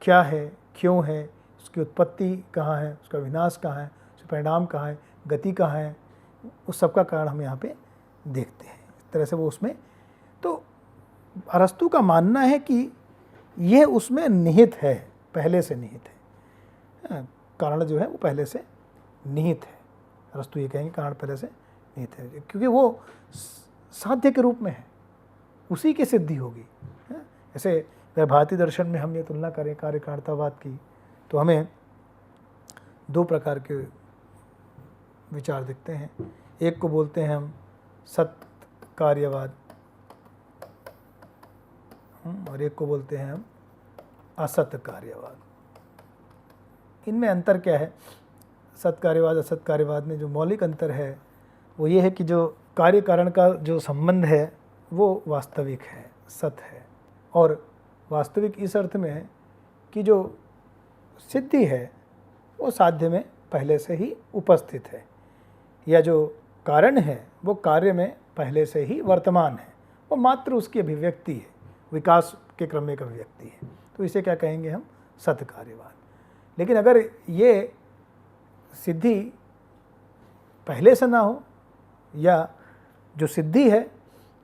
क्या है, क्यों है, उसकी उत्पत्ति कहाँ है, उसका विनाश कहाँ है, उसका परिणाम कहाँ है, गति कहाँ है, उस सब का कारण हम यहाँ पे देखते हैं। इस तरह से वो उसमें, तो अरस्तु का मानना है कि यह उसमें निहित है, पहले से निहित है। कारण जो है वो पहले से निहित है। अरस्तु ये कहेंगे कारण पहले से निहित है, क्योंकि वो साध्य के रूप में है, उसी की सिद्धि होगी। जैसे अगर भारतीय दर्शन में हम ये तुलना करें कार्यकारणतावाद की, तो हमें दो प्रकार के विचार दिखते हैं। एक को बोलते हैं हम सत्य कार्यवाद, और एक को बोलते हैं हम असत्य कार्यवाद। इनमें अंतर क्या है? सत्य कार्यवाद असत्य कार्यवाद में जो मौलिक अंतर है वो ये है कि जो कार्य कारण का जो संबंध है वो वास्तविक है, सत्य है, और वास्तविक इस अर्थ में है कि जो सिद्धि है वो साध्य में पहले से ही उपस्थित है, या जो कारण है वो कार्य में पहले से ही वर्तमान है, वो मात्र उसकी अभिव्यक्ति है, विकास के क्रम में एक अभिव्यक्ति है। तो इसे क्या कहेंगे हम? सत्य कार्यवाद। लेकिन अगर ये सिद्धि पहले से ना हो, या जो सिद्धि है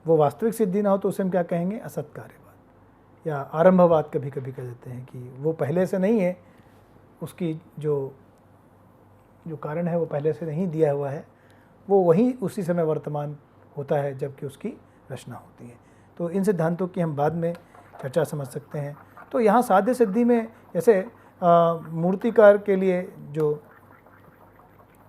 वो वास्तविक सिद्धि ना हो, तो उसे हम क्या कहेंगे? असत्य कार्यवाद, या आरंभवाद कभी कभी कह देते हैं कि वो पहले से नहीं है, उसकी जो कारण है वो पहले से नहीं दिया हुआ है, वो वहीं उसी समय वर्तमान होता है जबकि उसकी रचना होती है। तो इन सिद्धांतों की हम बाद में चर्चा समझ सकते हैं। तो यहाँ साध्य सिद्धि में जैसे मूर्तिकार के लिए जो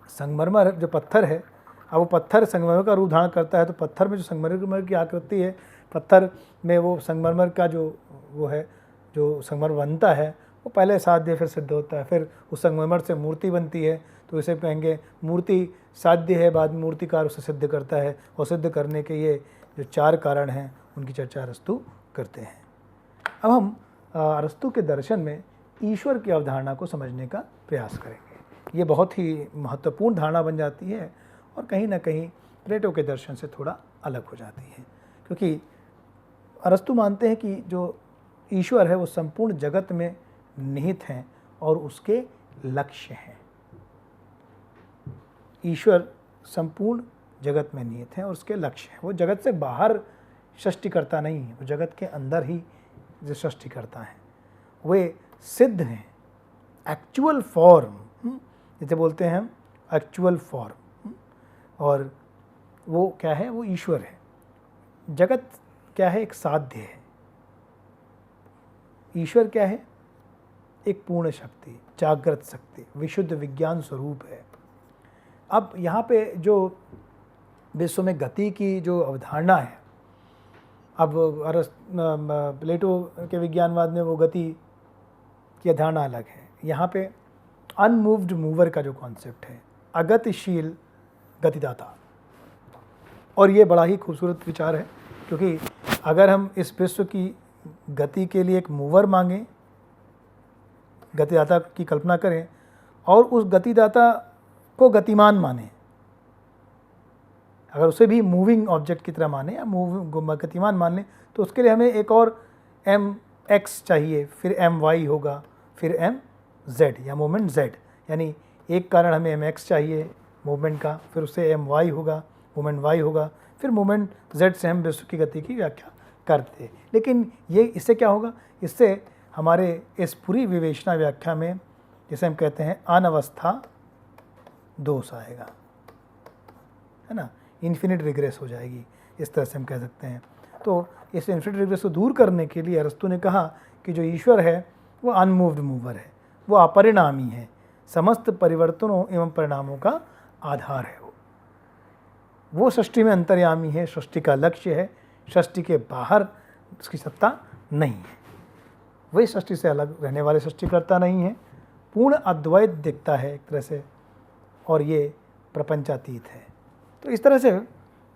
संगमरमर जो पत्थर है, अब वो पत्थर संगमरमर का रूप धारण करता है, तो पत्थर में जो संगमरमर की आकृति है, पत्थर में वो संगमरमर का जो वो है, जो संगमरमर बनता है वो पहले साध्य फिर सिद्ध होता है, फिर उस संगमरमर से मूर्ति बनती है, तो इसे कहेंगे मूर्ति साध्य है, बाद में मूर्तिकार उसे सिद्ध करता है, और सिद्ध करने के ये जो चार कारण हैं उनकी चर्चा अरस्तु करते हैं। अब हम अरस्तु के दर्शन में ईश्वर की अवधारणा को समझने का प्रयास करेंगे। ये बहुत ही महत्वपूर्ण धारणा बन जाती है और कहीं ना कहीं प्लेटो के दर्शन से थोड़ा अलग हो जाती है, क्योंकि अरस्तु मानते हैं कि जो ईश्वर है वो संपूर्ण जगत में निहित हैं और उसके लक्ष्य हैं। ईश्वर संपूर्ण जगत में निहित हैं और उसके लक्ष्य हैं। वो जगत से बाहर सृष्टि करता नहीं है, वो जगत के अंदर ही जो सृष्टि करता है। वे सिद्ध हैं, एक्चुअल फॉर्म, जैसे बोलते हैं हम एक्चुअल फॉर्म, और वो क्या है? वो ईश्वर है। जगत क्या है? एक साध्य है। ईश्वर क्या है? एक पूर्ण शक्ति, जागृत शक्ति, विशुद्ध विज्ञान स्वरूप है। अब यहाँ पे जो विश्व में गति की जो अवधारणा है, अब प्लेटो के विज्ञानवाद में वो गति की अवधारणा अलग है। यहाँ पे अनमूव्ड मूवर का जो कॉन्सेप्ट है, अगतिशील गतिदाता, और ये बड़ा ही खूबसूरत विचार है, क्योंकि अगर हम इस विश्व की गति के लिए एक मूवर मांगें, गतिदाता की कल्पना करें, और उस गतिदाता को गतिमान माने, अगर उसे भी मूविंग ऑब्जेक्ट की तरह माने या गतिमान मान लें, तो उसके लिए हमें एक और mx चाहिए, फिर my होगा, फिर mz या मोमेंट z, यानी एक कारण हमें mx चाहिए मूवमेंट का, फिर उससे my होगा, मोमेंट y होगा, फिर मोमेंट z से हम विश्व की गति की व्याख्या करते हैं। लेकिन ये इससे क्या होगा? इससे हमारे इस पूरी विवेचना व्याख्या में, जैसे हम कहते हैं, अनवस्था दोष आएगा, है ना, इन्फिनिट रिग्रेस हो जाएगी, इस तरह से हम कह सकते हैं। तो इस इन्फिनिट रिग्रेस को दूर करने के लिए अरस्तु ने कहा कि जो ईश्वर है वो अनमूव्ड मूवर है, वो अपरिणामी है, समस्त परिवर्तनों एवं परिणामों का आधार है। वो सृष्टि में अंतर्यामी है, सृष्टि का लक्ष्य है, सृष्टि के बाहर उसकी सत्ता नहीं है, वही सृष्टि से अलग रहने वाले सृष्टिकर्ता नहीं है, पूर्ण अद्वैत दिखता है एक तरह से, और ये प्रपंचातीत है। तो इस तरह से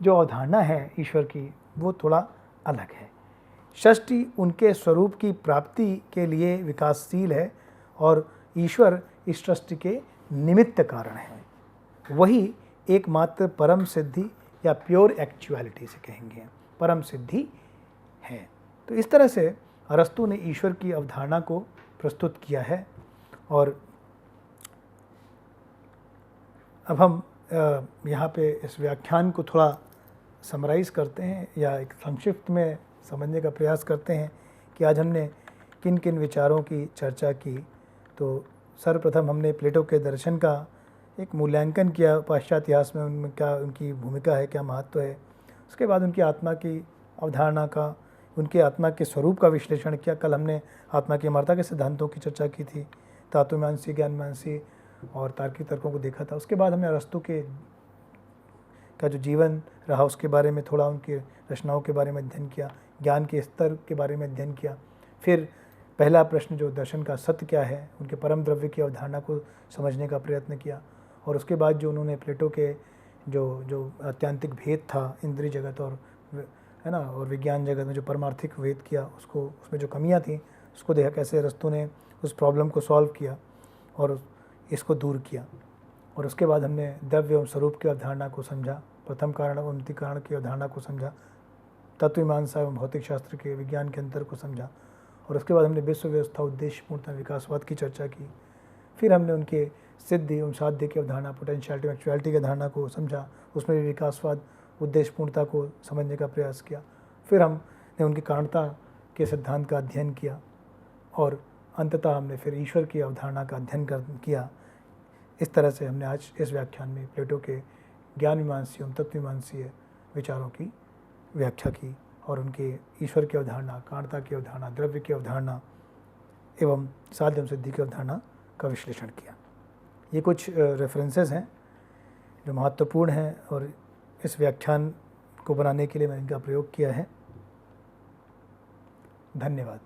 जो अवधारणा है ईश्वर की वो थोड़ा अलग है। सृष्टि उनके स्वरूप की प्राप्ति के लिए विकासशील है, और ईश्वर इस सृष्टि के निमित्त कारण है। वही एकमात्र परम सिद्धि या प्योर एक्चुअलिटी से कहेंगे, परम सिद्धि है। तो इस तरह से अरस्तु ने ईश्वर की अवधारणा को प्रस्तुत किया है। और अब हम यहाँ पे इस व्याख्यान को थोड़ा समराइज़ करते हैं या एक संक्षिप्त में समझने का प्रयास करते हैं कि आज हमने किन किन विचारों की चर्चा की। तो सर्वप्रथम हमने प्लेटो के दर्शन का एक मूल्यांकन किया, पाश्चात्य इतिहास में उनमें क्या उनकी भूमिका है, क्या महत्व है। उसके बाद उनकी आत्मा की अवधारणा का, उनके आत्मा के स्वरूप का विश्लेषण किया। कल हमने आत्मा की अमरता के सिद्धांतों की चर्चा की थी, धातुमीमांसी, ज्ञानमीमांसी और तार्किक तर्कों को देखा था। उसके बाद हमने अरस्तु के का जो जीवन रहा उसके बारे में थोड़ा, उनकी रचनाओं के बारे में अध्ययन किया, ज्ञान के स्तर के बारे में अध्ययन किया। फिर पहला प्रश्न जो दर्शन का सत्य क्या है, उनके परम द्रव्य की अवधारणा को समझने का प्रयत्न किया। और उसके बाद जो उन्होंने प्लेटो के जो आत्यांतिक भेद था, इंद्रिय जगत और है ना और विज्ञान जगत में जो परमार्थिक भेद किया, उसको उसमें जो कमियां थी उसको देखा, कैसे अरस्तु ने उस प्रॉब्लम को सॉल्व किया और इसको दूर किया। और उसके बाद हमने द्रव्य एवं स्वरूप की अवधारणा को समझा, प्रथम कारण एवं अंतिम कारण की अवधारणा को समझा, तत्वमीमांसा एवं भौतिक शास्त्र के विज्ञान के अंतर को समझा। और उसके बाद हमने विश्व व्यवस्था, उद्देश्य, पूर्णता, विकासवाद की चर्चा की। फिर हमने उनके सिद्धि एवं साध्य की अवधारणा, पोटेंशियलिटी, एक्चुअलिटी की अवधारणा को समझा, उसमें भी विकासवाद, उद्देश्य, पूर्णता को समझने का प्रयास किया। फिर हमने उनकी कारणता के सिद्धांत का अध्ययन किया और अंततः हमने फिर ईश्वर की अवधारणा का अध्ययन किया। इस तरह से हमने आज इस व्याख्यान में प्लेटो के ज्ञान मीमांसी एवं तत्वमीमांसीय विचारों की व्याख्या की और उनके ईश्वर की अवधारणा, कारणता की अवधारणा, द्रव्य की अवधारणा एवं साध्य एवं सिद्धि की अवधारणा का विश्लेषण किया। ये कुछ रेफरेंसेस हैं जो महत्वपूर्ण हैं और इस व्याख्यान को बनाने के लिए मैंने इनका प्रयोग किया है। धन्यवाद।